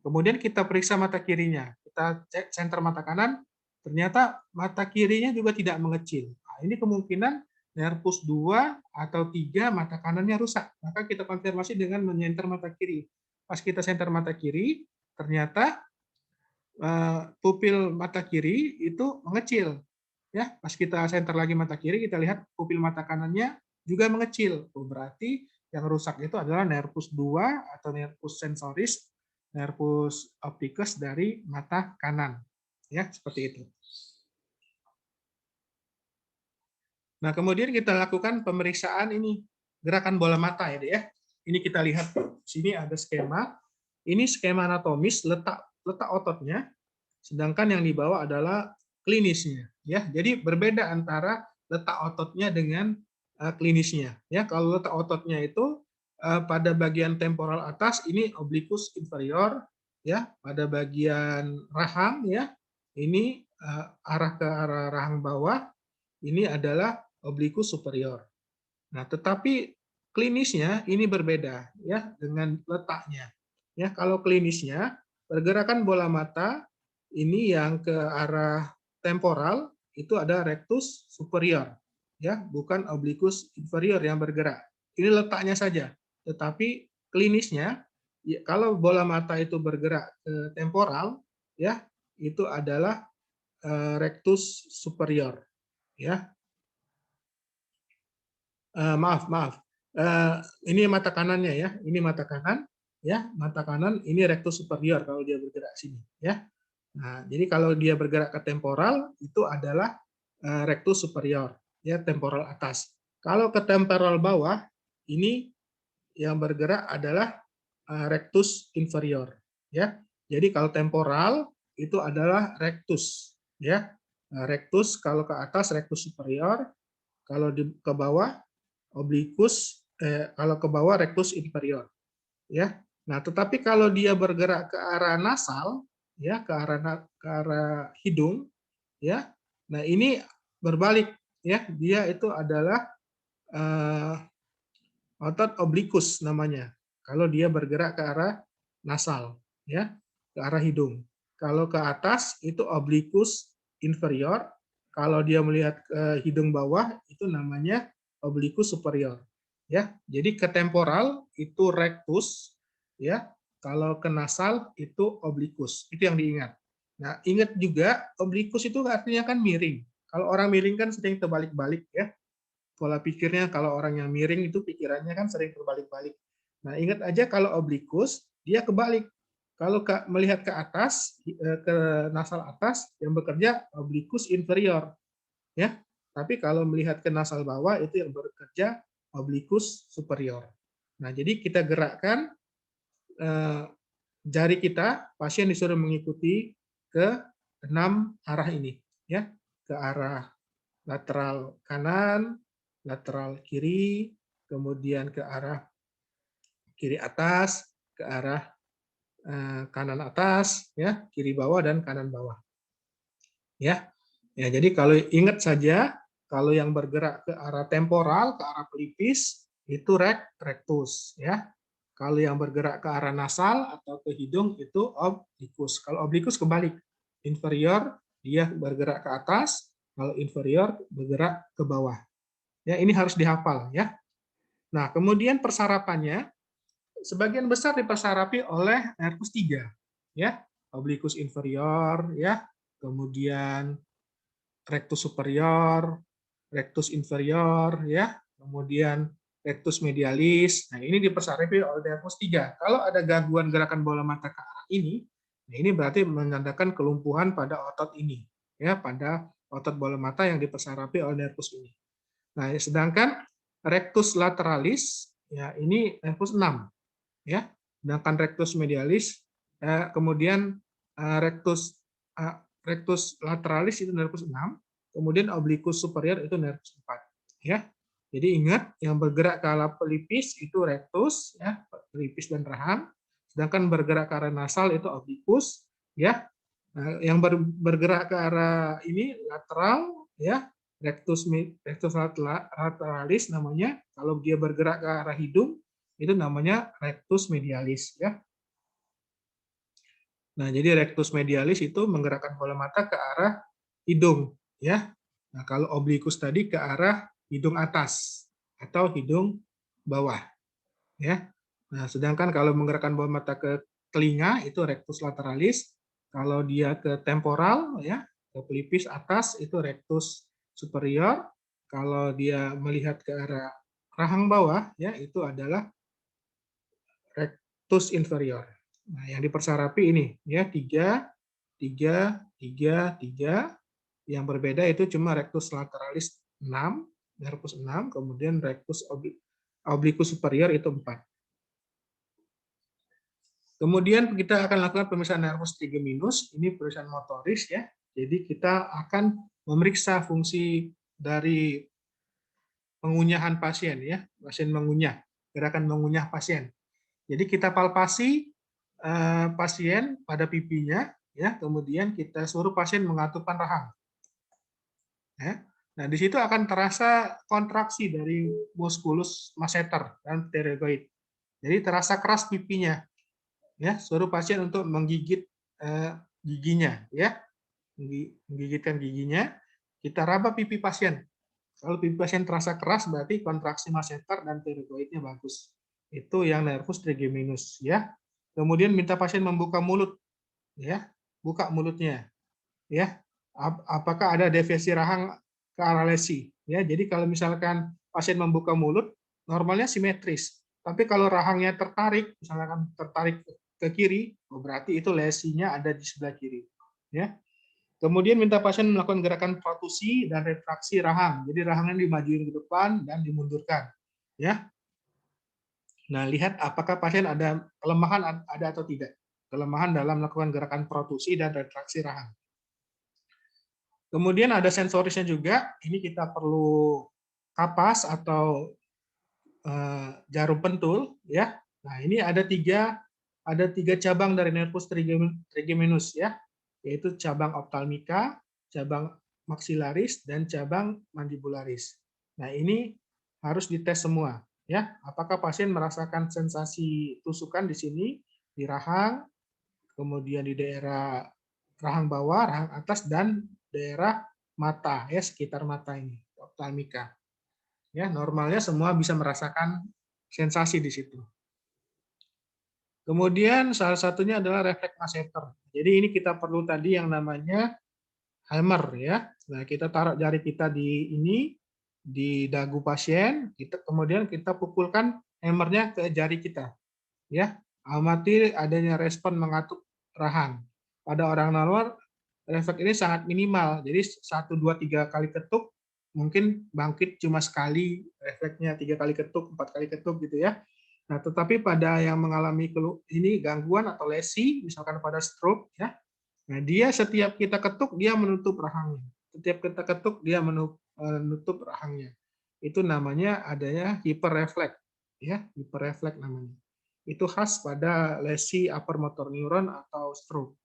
Kemudian kita periksa mata kirinya. Kita cek senter mata kanan, ternyata mata kirinya juga tidak mengecil. Nah, ini kemungkinan nervus 2 atau 3 mata kanannya rusak. Maka kita konfirmasi dengan menyenter mata kiri. Pas kita senter mata kiri, ternyata pupil mata kiri itu mengecil. Ya, pas kita senter lagi mata kiri, kita lihat pupil mata kanannya juga mengecil. Berarti yang rusak itu adalah nervus 2 atau nervus sensoris, nervus opticus dari mata kanan. Ya, seperti itu. Nah, kemudian kita lakukan pemeriksaan ini gerakan bola mata ya. Ini kita lihat di sini ada skema. Ini skema anatomis letak ototnya, sedangkan yang di bawah adalah klinisnya ya. Jadi berbeda antara letak ototnya dengan klinisnya ya. Kalau letak ototnya itu pada bagian temporal atas ini oblikus inferior ya, pada bagian rahang ya ini arah ke arah rahang bawah ini adalah oblikus superior. Nah, tetapi klinisnya ini berbeda ya dengan letaknya. Ya, kalau klinisnya pergerakan bola mata ini yang ke arah temporal itu ada rectus superior ya, bukan oblikus inferior yang bergerak. Ini letaknya saja. Tetapi klinisnya ya, kalau bola mata itu bergerak ke temporal ya, itu adalah rectus superior ya. Maaf. Ini mata kanannya ya. Ini mata kanan ya. Mata kanan ini rectus superior kalau dia bergerak sini ya. Nah, jadi kalau dia bergerak ke temporal itu adalah rectus superior ya, temporal atas. Kalau ke temporal bawah ini yang bergerak adalah rectus inferior ya. Jadi kalau temporal itu adalah rectus ya. Rectus kalau ke atas rectus superior, kalau ke bawah oblikus kalau ke bawah rectus inferior ya. Nah, tetapi kalau dia bergerak ke arah nasal ya, ke arah hidung ya. Nah, ini berbalik ya. Dia itu adalah otot oblikus namanya. Kalau dia bergerak ke arah nasal ya, ke arah hidung. Kalau ke atas itu oblikus inferior. Kalau dia melihat ke hidung bawah itu namanya oblikus superior ya. Jadi ke temporal itu rectus ya, kalau ke nasal itu oblikus. Itu yang diingat. Nah, ingat juga oblikus itu artinya kan miring. Kalau orang miring kan sering terbalik-balik ya. Pola pikirnya kalau orang yang miring itu pikirannya kan sering terbalik-balik. Nah, ingat aja kalau oblikus dia kebalik. Kalau melihat ke atas, ke nasal atas yang bekerja oblikus inferior ya. Tapi kalau melihat ke nasal bawah itu yang bekerja oblikus superior. Nah, jadi kita gerakkan jari kita, pasien disuruh mengikuti ke 6 arah ini ya, ke arah lateral kanan, lateral kiri, kemudian ke arah kiri atas, ke arah kanan atas ya, kiri bawah dan kanan bawah. Ya. Ya, jadi kalau ingat saja kalau yang bergerak ke arah temporal, ke arah pelipis itu rectus ya. Kalau yang bergerak ke arah nasal atau ke hidung itu oblikus. Kalau oblikus kebalik. Inferior dia bergerak ke atas, kalau inferior bergerak ke bawah. Ya, ini harus dihafal ya. Nah, kemudian persarapannya sebagian besar dipersarapi oleh nervus 3 ya, obliquus inferior ya, kemudian rectus superior, rectus inferior ya, kemudian rectus medialis. Nah, ini dipersarapi oleh nervus 3. Kalau ada gangguan gerakan bola mata ke arah ini, nah ini berarti menandakan kelumpuhan pada otot ini ya, pada otot bola mata yang dipersarapi oleh nervus ini. Nah, sedangkan rectus lateralis ya ini nervus 6 ya. Sedangkan rectus medialis kemudian rectus rectus lateralis itu nervus 6, kemudian obliquus superior itu nervus 4 ya. Jadi ingat yang bergerak ke arah pelipis itu rectus ya, pelipis dan rahang, sedangkan bergerak ke arah nasal itu obliquus ya. Nah, yang bergerak ke arah ini lateral ya, rectus lateralis namanya. Kalau dia bergerak ke arah hidung itu namanya rectus medialis ya. Nah, jadi rectus medialis itu menggerakkan bola mata ke arah hidung ya. Nah, kalau obliquus tadi ke arah hidung atas atau hidung bawah ya. Nah, sedangkan kalau menggerakkan bola mata ke telinga itu rectus lateralis, kalau dia ke temporal ya, ke pelipis atas itu rectus superior, kalau dia melihat ke arah rahang bawah ya itu adalah rectus inferior. Nah, yang dipersarapi ini ya 3 3 3 3. Yang berbeda itu cuma rectus lateralis 6, nervus 6, kemudian rectus obliquus superior itu 4. Kemudian kita akan lakukan pemeriksaan nervus trigeminus, ini pemeriksaan motoris ya. Jadi kita akan memeriksa fungsi dari pengunyahan pasien ya, pasien mengunyah, gerakan mengunyah pasien. Jadi kita palpasi pasien pada pipinya, ya, kemudian kita suruh pasien mengatupkan rahang. Ya. Nah, di situ akan terasa kontraksi dari musculus masseter dan pterygoid. Jadi terasa keras pipinya, ya. Suruh pasien untuk menggigit giginya, ya, menggigitkan giginya. Kita raba pipi pasien. Kalau pipi pasien terasa keras, berarti kontraksi masseter dan pterygoidnya bagus. Itu yang nervus trigeminus, ya. Kemudian minta pasien membuka mulut, ya, buka mulutnya, ya. Apakah ada deviasi rahang ke arah lesi, ya. Jadi kalau misalkan pasien membuka mulut, normalnya simetris. Tapi kalau rahangnya tertarik, misalkan tertarik ke kiri, berarti itu lesinya ada di sebelah kiri, ya. Kemudian minta pasien melakukan gerakan protusi dan retraksi rahang. Jadi rahangnya dimajuin ke depan dan dimundurkan, ya. Nah, lihat apakah pasien ada kelemahan ada atau tidak. Kelemahan dalam melakukan gerakan protusi dan retraksi rahang. Kemudian ada sensorisnya juga. Ini kita perlu kapas atau jarum pentul, ya. Nah, ini ada tiga cabang dari nervus trigeminus, ya, yaitu cabang ophthalmica, cabang maxillaris, dan cabang mandibularis. Nah, ini harus dites semua, ya. Apakah pasien merasakan sensasi tusukan di sini, di rahang, kemudian di daerah rahang bawah, rahang atas, dan daerah mata, ya, sekitar mata ini, ophthalmica. Ya, normalnya semua bisa merasakan sensasi di situ. Kemudian salah satunya adalah refleks masseter. Jadi ini kita perlu tadi yang namanya hammer, ya. Nah, kita taruh jari kita di dagu pasien, kemudian kita pukulkan hammernya ke jari kita, ya. Amati adanya respon mengatup rahang. Pada orang normal refleks ini sangat minimal. Jadi 1, 2, 3 kali ketuk mungkin bangkit cuma sekali, refleksnya 3 kali ketuk, 4 kali ketuk gitu ya. Nah, tetapi pada yang mengalami ini gangguan atau lesi, misalkan pada stroke ya. Nah, dia setiap kita ketuk dia menutup rahangnya. Setiap kita ketuk dia menutup rahangnya. Itu namanya adanya hiperrefleks ya, hiperrefleks namanya. Itu khas pada lesi upper motor neuron atau stroke.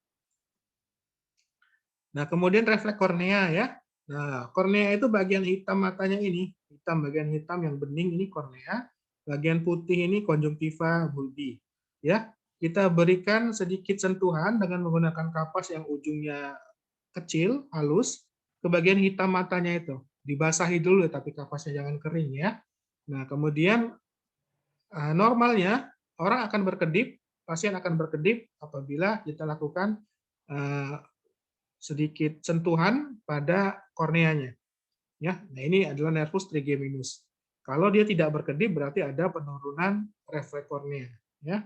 Nah, kemudian refleks kornea ya. Nah, kornea itu bagian hitam matanya ini, bagian hitam yang bening ini kornea, bagian putih ini konjungtiva bulbi. Ya, kita berikan sedikit sentuhan dengan menggunakan kapas yang ujungnya kecil, halus, ke bagian hitam matanya itu. dibasahi dulu, tapi kapasnya jangan kering ya. Nah, kemudian normalnya orang akan berkedip, pasien akan berkedip apabila kita lakukan sedikit sentuhan pada korneanya. Ya, nah ini adalah nervus trigeminus. Kalau dia tidak berkedip berarti ada penurunan refleks kornea. Ya.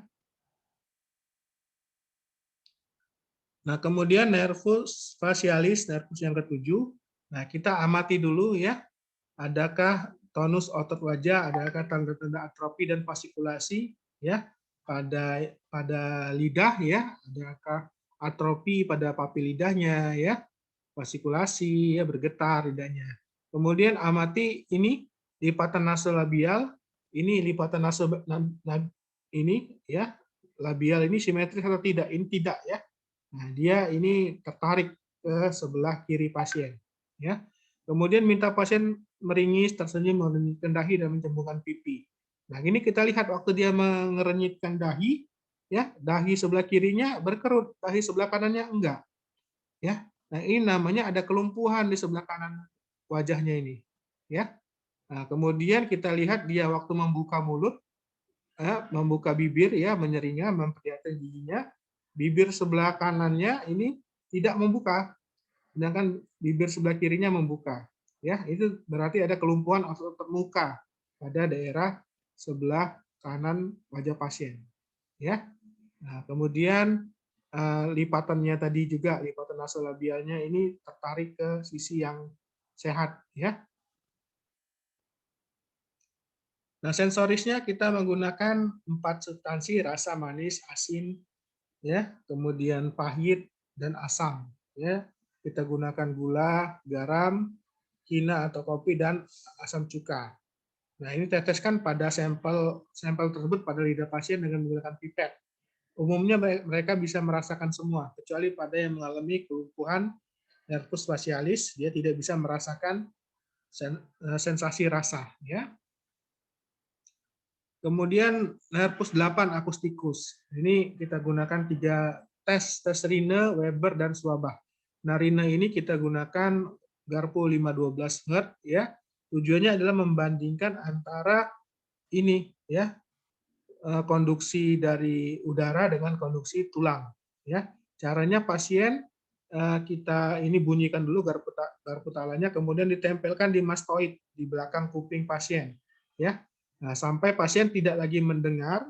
Nah, kemudian nervus facialis, nervus yang ketujuh. Nah, kita amati dulu ya, adakah tonus otot wajah, adakah tanda-tanda atrofi dan fasikulasi ya pada lidah ya, adakah atrofi pada papil lidahnya ya, fasikulasi ya, bergetar lidahnya. Kemudian amati ini lipatan nasolabial, ini lipatan ini ya, labial ini simetris atau tidak? Ini tidak ya. Nah, dia ini tertarik ke sebelah kiri pasien. Ya. Kemudian minta pasien meringis, tersenyum, mengernyitkan dahi, dan mencembungkan pipi. Nah, ini kita lihat waktu dia mengernyitkan dahi, ya, dahi sebelah kirinya berkerut, dahi sebelah kanannya enggak. Ya. Nah, ini namanya ada kelumpuhan di sebelah kanan wajahnya ini. Ya. Nah, kemudian kita lihat dia waktu membuka mulut, membuka bibir, ya, menyeringa, memperlihatkan giginya, bibir sebelah kanannya ini tidak membuka, sedangkan bibir sebelah kirinya membuka. Ya, itu berarti ada kelumpuhan otot muka pada daerah sebelah kanan wajah pasien. Ya, nah, kemudian lipatannya tadi juga, lipatan nasolabialnya ini tertarik ke sisi yang sehat. Ya. Nah, sensorisnya kita menggunakan 4 substansi: rasa, manis, asin, ya, kemudian pahit dan asam. Ya, kita gunakan gula, garam, kina atau kopi, dan asam cuka. Nah, ini teteskan pada sampel tersebut pada lidah pasien dengan menggunakan pipet. Umumnya mereka bisa merasakan semua, kecuali pada yang mengalami kelumpuhan nervus facialis, dia tidak bisa merasakan sensasi rasa. Ya. Kemudian nervus 8 akustikus. Ini kita gunakan 3 tes Rine, Weber, dan Swabach. Nah, Rine ini kita gunakan Garpo 512 Hz ya. Tujuannya adalah membandingkan antara ini ya, konduksi dari udara dengan konduksi tulang ya. Caranya pasien kita ini bunyikan dulu garpu talanya, kemudian ditempelkan di mastoid di belakang kuping pasien ya. Nah, sampai pasien tidak lagi mendengar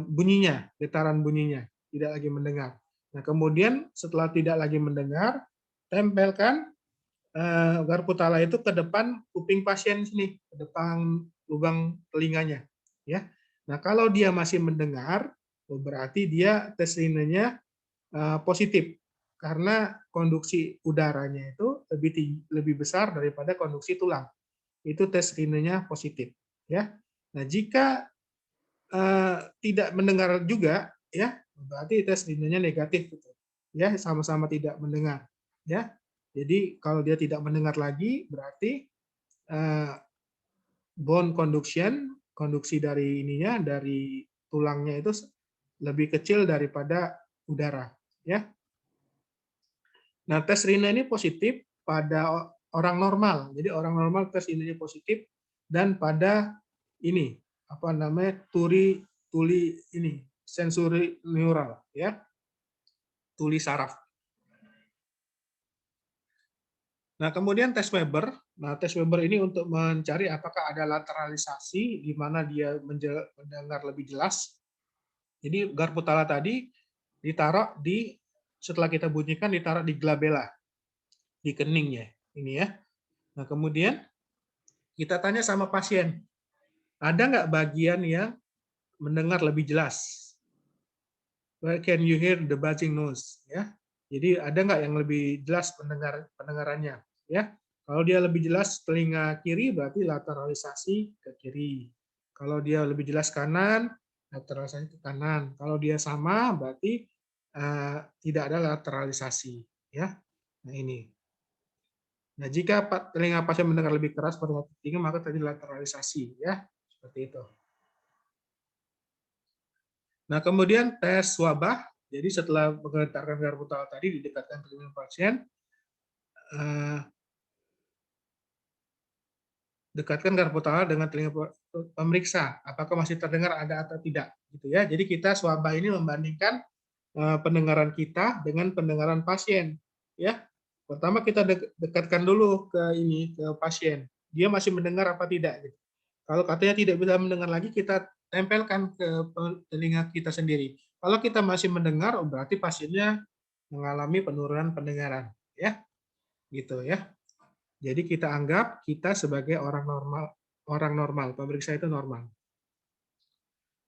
bunyinya, getaran bunyinya, tidak lagi mendengar. Nah, kemudian setelah tidak lagi mendengar, tempelkan garpu tala itu ke depan kuping pasien sini, ke depan lubang telinganya, ya. Nah, kalau dia masih mendengar, berarti dia tes rinenya positif karena konduksi udaranya itu lebih besar daripada konduksi tulang. Itu tes rinenya positif, ya. Nah, jika tidak mendengar juga, ya, berarti tes rinenya negatif, gitu. Ya, sama-sama tidak mendengar, ya. Jadi kalau dia tidak mendengar lagi, berarti bone conduction, konduksi dari ininya, dari tulangnya itu lebih kecil daripada udara, ya. Nah, tes Rina ini positif pada orang normal. Jadi orang normal tes ini positif, dan pada ini apa namanya tuli ini sensori neural ya, tuli saraf. Nah, kemudian tes Weber. Nah, tes Weber ini untuk mencari apakah ada lateralisasi di mana dia mendengar lebih jelas. Jadi garpu tala tadi ditaruh di, setelah kita bunyikan, ditaruh di glabella, di keningnya ini ya. Nah, kemudian kita tanya sama pasien, ada nggak bagian yang mendengar lebih jelas? Where can you hear the buzzing noise? Ya, jadi ada nggak yang lebih jelas pendengarannya? Ya, kalau dia lebih jelas telinga kiri, berarti lateralisasi ke kiri. Kalau dia lebih jelas kanan, lateralisasi ke kanan. Kalau dia sama, berarti tidak ada lateralisasi. Ya, nah ini. Nah, jika telinga pasien mendengar lebih keras pada waktu tinggi, maka terjadi lateralisasi, ya, seperti itu. Nah, kemudian tes wabah. Jadi setelah menggetarkan garpu tala tadi, didekatkan ke telinga pasien, dekatkan garpu otak dengan telinga pemeriksa, apakah masih terdengar ada atau tidak, gitu ya. Jadi kita swabah ini membandingkan pendengaran kita dengan pendengaran pasien, ya. Pertama kita dekatkan dulu ke pasien, dia masih mendengar apa tidak, gitu. Kalau katanya tidak bisa mendengar lagi, kita tempelkan ke telinga kita sendiri. Kalau kita masih mendengar, berarti pasiennya mengalami penurunan pendengaran, ya, gitu ya. Jadi kita anggap kita sebagai orang normal, pemeriksa itu normal.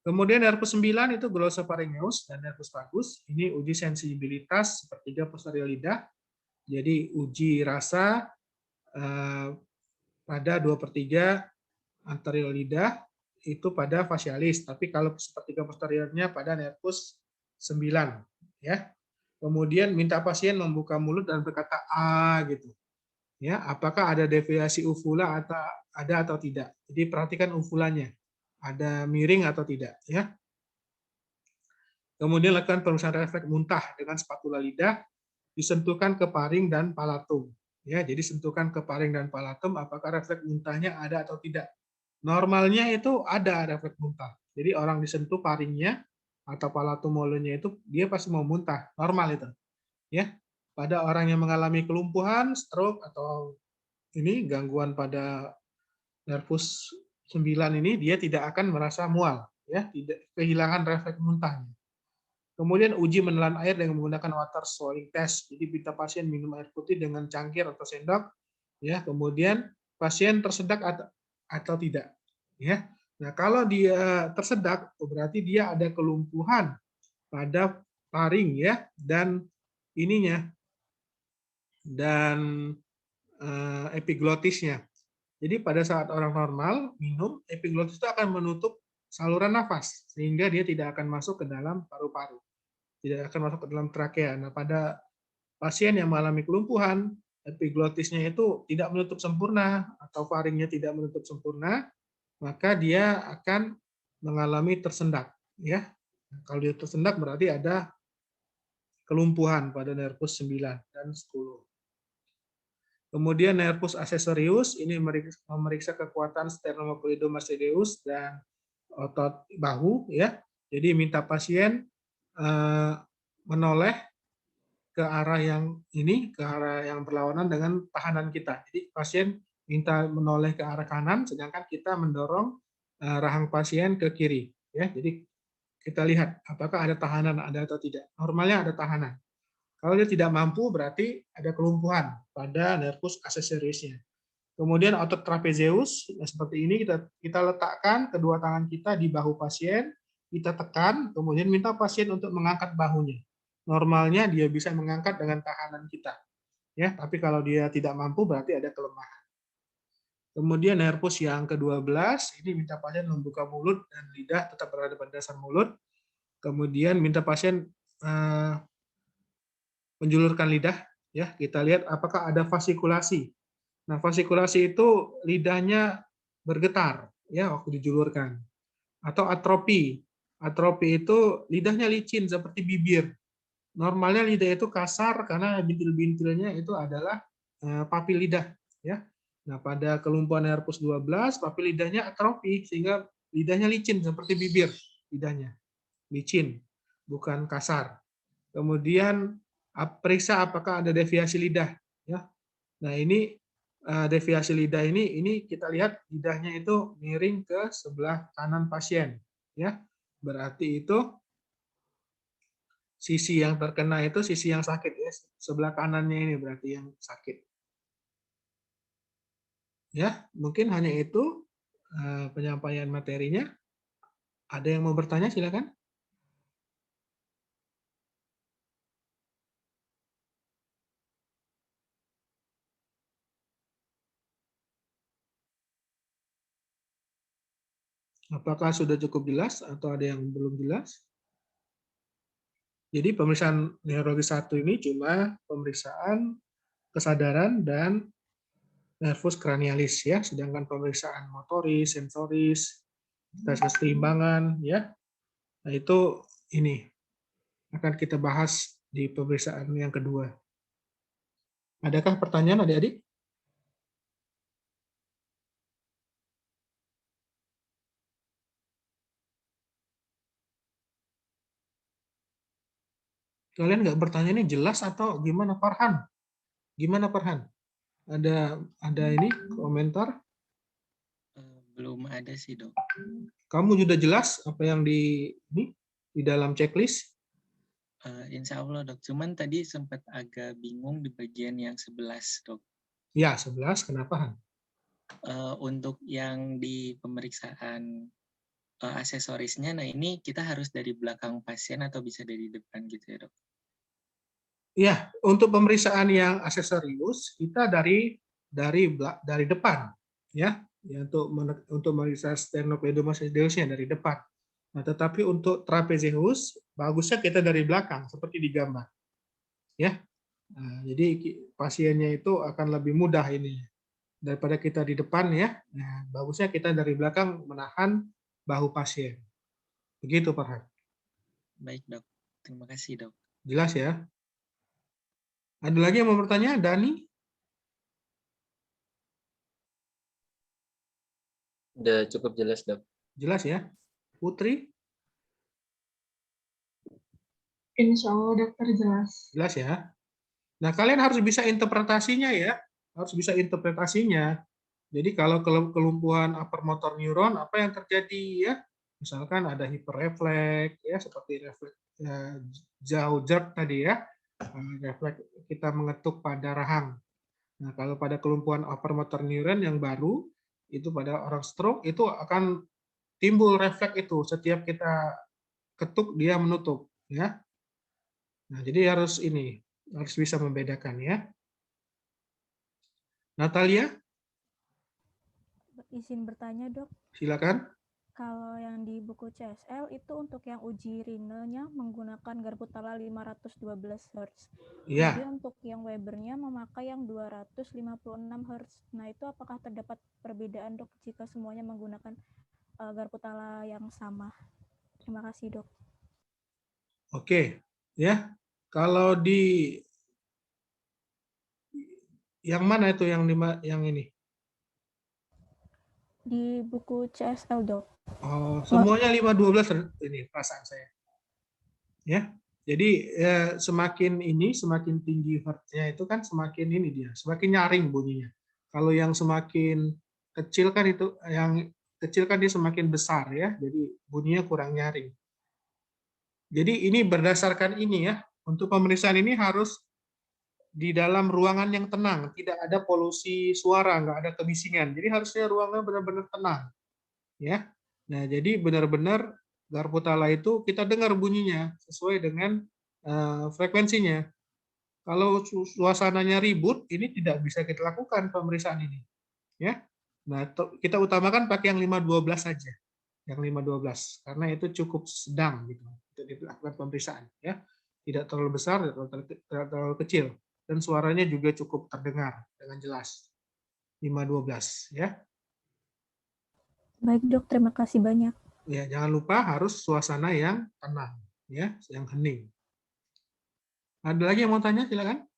Kemudian nervus 9 itu glossopharyngeus dan nervus vagus. Ini uji sensibilitas sepertiga posterior lidah. Jadi uji rasa pada 2/3 anterior lidah itu pada facialis, tapi kalau sepertiga posteriornya pada nervus 9, ya. Kemudian minta pasien membuka mulut dan berkata a gitu. Ya, apakah ada deviasi uvula atau tidak. Jadi perhatikan uvulanya. Ada miring atau tidak, ya. Kemudian lakukan pemeriksaan refleks muntah dengan spatula lidah, disentuhkan ke paring dan palatum. Ya, jadi sentuhkan ke paring dan palatum apakah refleks muntahnya ada atau tidak. Normalnya itu ada refleks muntah. Jadi orang disentuh paringnya atau palatum molenya itu dia pasti mau muntah, normal itu. Ya. Pada orang yang mengalami kelumpuhan, stroke atau ini gangguan pada nervus 9 ini dia tidak akan merasa mual, ya, tidak kehilangan refleks muntahnya. Kemudian uji menelan air dengan menggunakan water swallowing test. Jadi minta pasien minum air putih dengan cangkir atau sendok, ya. Kemudian pasien tersedak atau tidak, ya. Nah, kalau dia tersedak, berarti dia ada kelumpuhan pada paring, ya, dan ininya dan epiglotisnya. Jadi pada saat orang normal minum, epiglotis itu akan menutup saluran nafas sehingga dia tidak akan masuk ke dalam paru-paru, tidak akan masuk ke dalam trakea. Nah, pada pasien yang mengalami kelumpuhan, epiglotisnya itu tidak menutup sempurna atau faringnya tidak menutup sempurna, maka dia akan mengalami tersendak, ya. Kalau dia tersendak berarti ada kelumpuhan pada nervus 9 dan 10. Kemudian nervus accessorius ini memeriksa kekuatan sternocleidomastoideus dan otot bahu, ya. Jadi minta pasien menoleh ke arah yang berlawanan dengan tahanan kita. Jadi pasien minta menoleh ke arah kanan, sedangkan kita mendorong rahang pasien ke kiri, ya. Jadi kita lihat apakah ada tahanan ada atau tidak. Normalnya ada tahanan. Kalau dia tidak mampu berarti ada kelumpuhan pada nervus accessoriusnya. Kemudian otot trapezius seperti ini kita letakkan kedua tangan kita di bahu pasien, kita tekan, kemudian minta pasien untuk mengangkat bahunya. Normalnya dia bisa mengangkat dengan tahanan kita, ya. Tapi kalau dia tidak mampu berarti ada kelemahan. Kemudian nervus yang ke-12 ini minta pasien membuka mulut dan lidah tetap berada pada dasar mulut. Kemudian minta pasien menjulurkan lidah, ya. Kita lihat apakah ada fasikulasi. Nah, fasikulasi itu lidahnya bergetar, ya, waktu dijulurkan. Atau atropi. Atropi itu lidahnya licin seperti bibir. Normalnya lidah itu kasar karena bintil-bintilnya itu adalah papil lidah, ya. Nah, pada kelumpuhan nervus 12, papil lidahnya atrofi sehingga lidahnya licin seperti bibir, lidahnya licin, bukan kasar. Kemudian periksa apakah ada deviasi lidah, ya. Nah, ini deviasi lidah ini kita lihat lidahnya itu miring ke sebelah kanan pasien, ya. Berarti itu sisi yang terkena itu sisi yang sakit, ya. Sebelah kanannya ini berarti yang sakit. Ya, mungkin hanya itu penyampaian materinya. Ada yang mau bertanya silakan. Apakah sudah cukup jelas atau ada yang belum jelas? Jadi pemeriksaan neurologi 1 ini cuma pemeriksaan kesadaran dan nervus cranialis, ya, sedangkan pemeriksaan motoris, sensoris, tes keseimbangan, ya. Nah, itu ini akan kita bahas di pemeriksaan yang kedua. Adakah pertanyaan adik-adik? Kalian nggak bertanya ini jelas atau gimana, Farhan? Gimana, Farhan? Ada ini komentar? Belum ada sih, Dok. Kamu sudah jelas apa yang di dalam checklist? Insya Allah, Dok. Cuman tadi sempat agak bingung di bagian yang 11, Dok. Ya, 11. Kenapa, Han? Untuk yang di pemeriksaan aksesorisnya, nah ini kita harus dari belakang pasien atau bisa dari depan gitu ya, Dok? Ya, untuk pemeriksaan yang aksesorius kita dari depan, ya, untuk memeriksa sternocleidomastoideusnya dari depan. Nah, tetapi untuk trapezius bagusnya kita dari belakang seperti di gambar, ya. Nah, jadi pasiennya itu akan lebih mudah ini daripada kita di depan, ya. Nah, bagusnya kita dari belakang menahan bahu pasien. Begitu, Farhan. Baik, Dok. Terima kasih, Dok. Jelas ya? Ada lagi yang mau bertanya, Dani? Udah cukup jelas, Dok. Jelas ya? Putri? Insya Allah dokter jelas. Jelas ya? Nah, kalian harus bisa interpretasinya ya. Harus bisa interpretasinya. Jadi kalau kelumpuhan upper motor neuron, apa yang terjadi ya? Misalkan ada hiperrefleks ya, seperti refleks ya, jauh jerk tadi ya. Refleks kita mengetuk pada rahang. Nah, kalau pada kelumpuhan upper motor neuron yang baru, itu pada orang stroke, itu akan timbul refleks itu. Setiap kita ketuk, dia menutup. Ya. Nah, jadi harus bisa membedakan ya. Natalia, Izin bertanya, Dok. silakan. Kalau yang di buku CSL itu untuk yang uji rinenya menggunakan garpu tala 512 Hz. Iya. Jadi untuk yang Webernya memakai yang 256 Hz. Nah, itu apakah terdapat perbedaan, Dok, jika semuanya menggunakan garpu tala yang sama? Terima kasih, Dok. Oke, ya. Kalau di yang mana itu yang ini? Di buku CSL, Dok. Oh, semuanya 512 ini perasaan saya. Ya. Jadi semakin tinggi hertznya itu kan semakin semakin nyaring bunyinya. Kalau yang semakin kecil kan dia semakin besar ya. Jadi bunyinya kurang nyaring. Jadi ini berdasarkan ini ya. Untuk pemeriksaan ini harus di dalam ruangan yang tenang, tidak ada polusi suara, nggak ada kebisingan. Jadi harusnya ruangan benar-benar tenang. Ya. Nah, jadi benar-benar garpu tala itu kita dengar bunyinya sesuai dengan frekuensinya. Kalau suasananya ribut, ini tidak bisa kita lakukan pemeriksaan ini. Ya. Nah, kita utamakan pakai yang 512 saja. Yang 512 karena itu cukup sedang gitu untuk dilakukan pemeriksaan ya. Tidak terlalu besar, tidak terlalu kecil dan suaranya juga cukup terdengar dengan jelas. 512 ya. Baik, Dok, terima kasih banyak. Ya, jangan lupa harus suasana yang tenang ya, yang hening. Ada lagi yang mau tanya, silakan.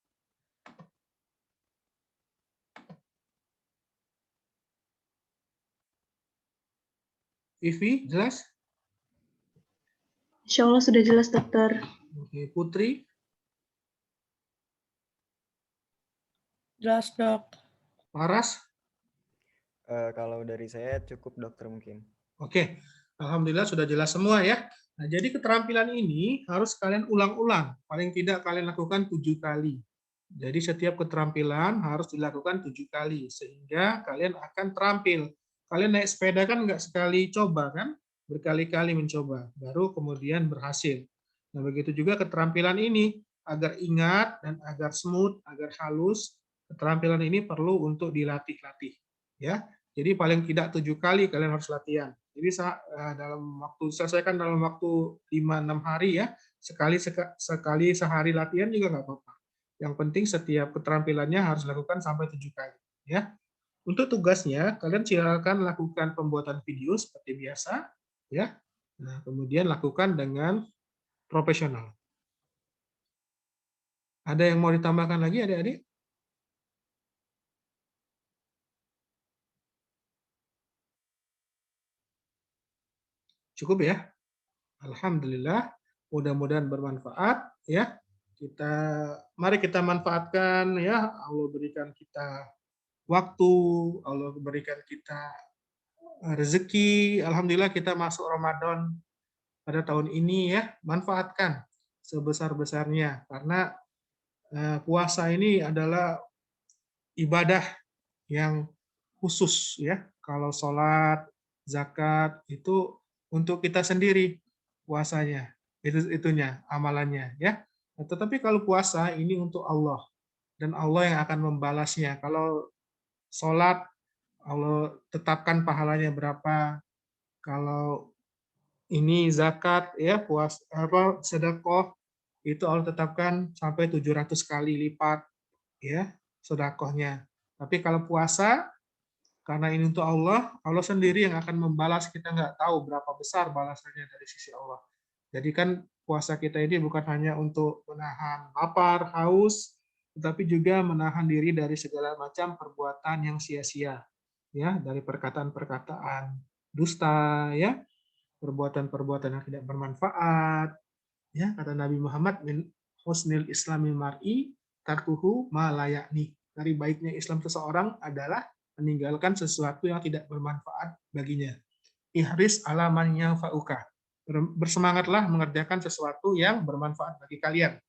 Ivi, jelas? Insya Allah sudah jelas dokter. Oke, Putri? Jelas, Dok. Paras? Kalau dari saya cukup dokter mungkin. Oke, alhamdulillah sudah jelas semua ya. Nah, jadi keterampilan ini harus kalian ulang-ulang. Paling tidak kalian lakukan 7 kali. Jadi setiap keterampilan harus dilakukan 7 kali sehingga kalian akan terampil. Kalian naik sepeda kan nggak sekali coba kan, berkali-kali mencoba, baru kemudian berhasil. Nah, begitu juga keterampilan ini agar ingat dan agar smooth, agar halus. Keterampilan ini perlu untuk dilatih-latih, ya. Jadi paling tidak 7 kali kalian harus latihan. Jadi selesaikan dalam waktu 5-6 hari ya. Sekali sehari latihan juga nggak apa-apa. Yang penting setiap keterampilannya harus dilakukan sampai 7 kali. Ya. Untuk tugasnya, kalian silakan lakukan pembuatan video seperti biasa. Ya. Nah, kemudian lakukan dengan profesional. Ada yang mau ditambahkan lagi, adik-adik? Cukup ya? Alhamdulillah, mudah-mudahan bermanfaat ya. Mari kita manfaatkan ya, Allah berikan kita waktu, Allah berikan kita rezeki. Alhamdulillah kita masuk Ramadan pada tahun ini ya, manfaatkan sebesar-besarnya karena puasa ini adalah ibadah yang khusus ya. Kalau sholat, zakat itu untuk kita sendiri puasanya, itunya amalannya ya. Tetapi kalau puasa ini untuk Allah dan Allah yang akan membalasnya. Kalau sholat Allah tetapkan pahalanya berapa. Kalau ini zakat ya sedekah itu Allah tetapkan sampai 700 kali lipat ya sedekahnya. Tapi kalau puasa karena ini untuk Allah, Allah sendiri yang akan membalas, kita nggak tahu berapa besar balasannya dari sisi Allah. Jadi kan puasa kita ini bukan hanya untuk menahan lapar, haus, tetapi juga menahan diri dari segala macam perbuatan yang sia-sia, ya, dari perkataan-perkataan dusta, ya, perbuatan-perbuatan yang tidak bermanfaat, ya, kata Nabi Muhammad, min husnil islamil mar'i tarkuhu ma la ya'ni. Dari baiknya Islam seseorang adalah meninggalkan sesuatu yang tidak bermanfaat baginya. Ihris ala man yanfa'uka. Bersemangatlah mengerjakan sesuatu yang bermanfaat bagi kalian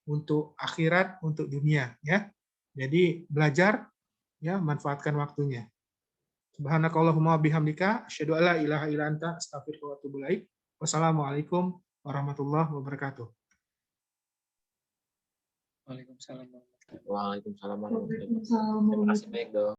untuk akhirat, untuk dunia, ya. Jadi belajar, ya, manfaatkan waktunya. Subhanakallahumma bihamdika asyhadu alla ilaha illa anta astaghfiruka wa atubu ilaik. Wassalamualaikum warahmatullahi wabarakatuh. Waalaikumsalam warahmatullahi wabarakatuh. Waalaikumsalam warahmatullahi wabarakatuh. Waalaikumsalam Terima kasih banyak, Dok.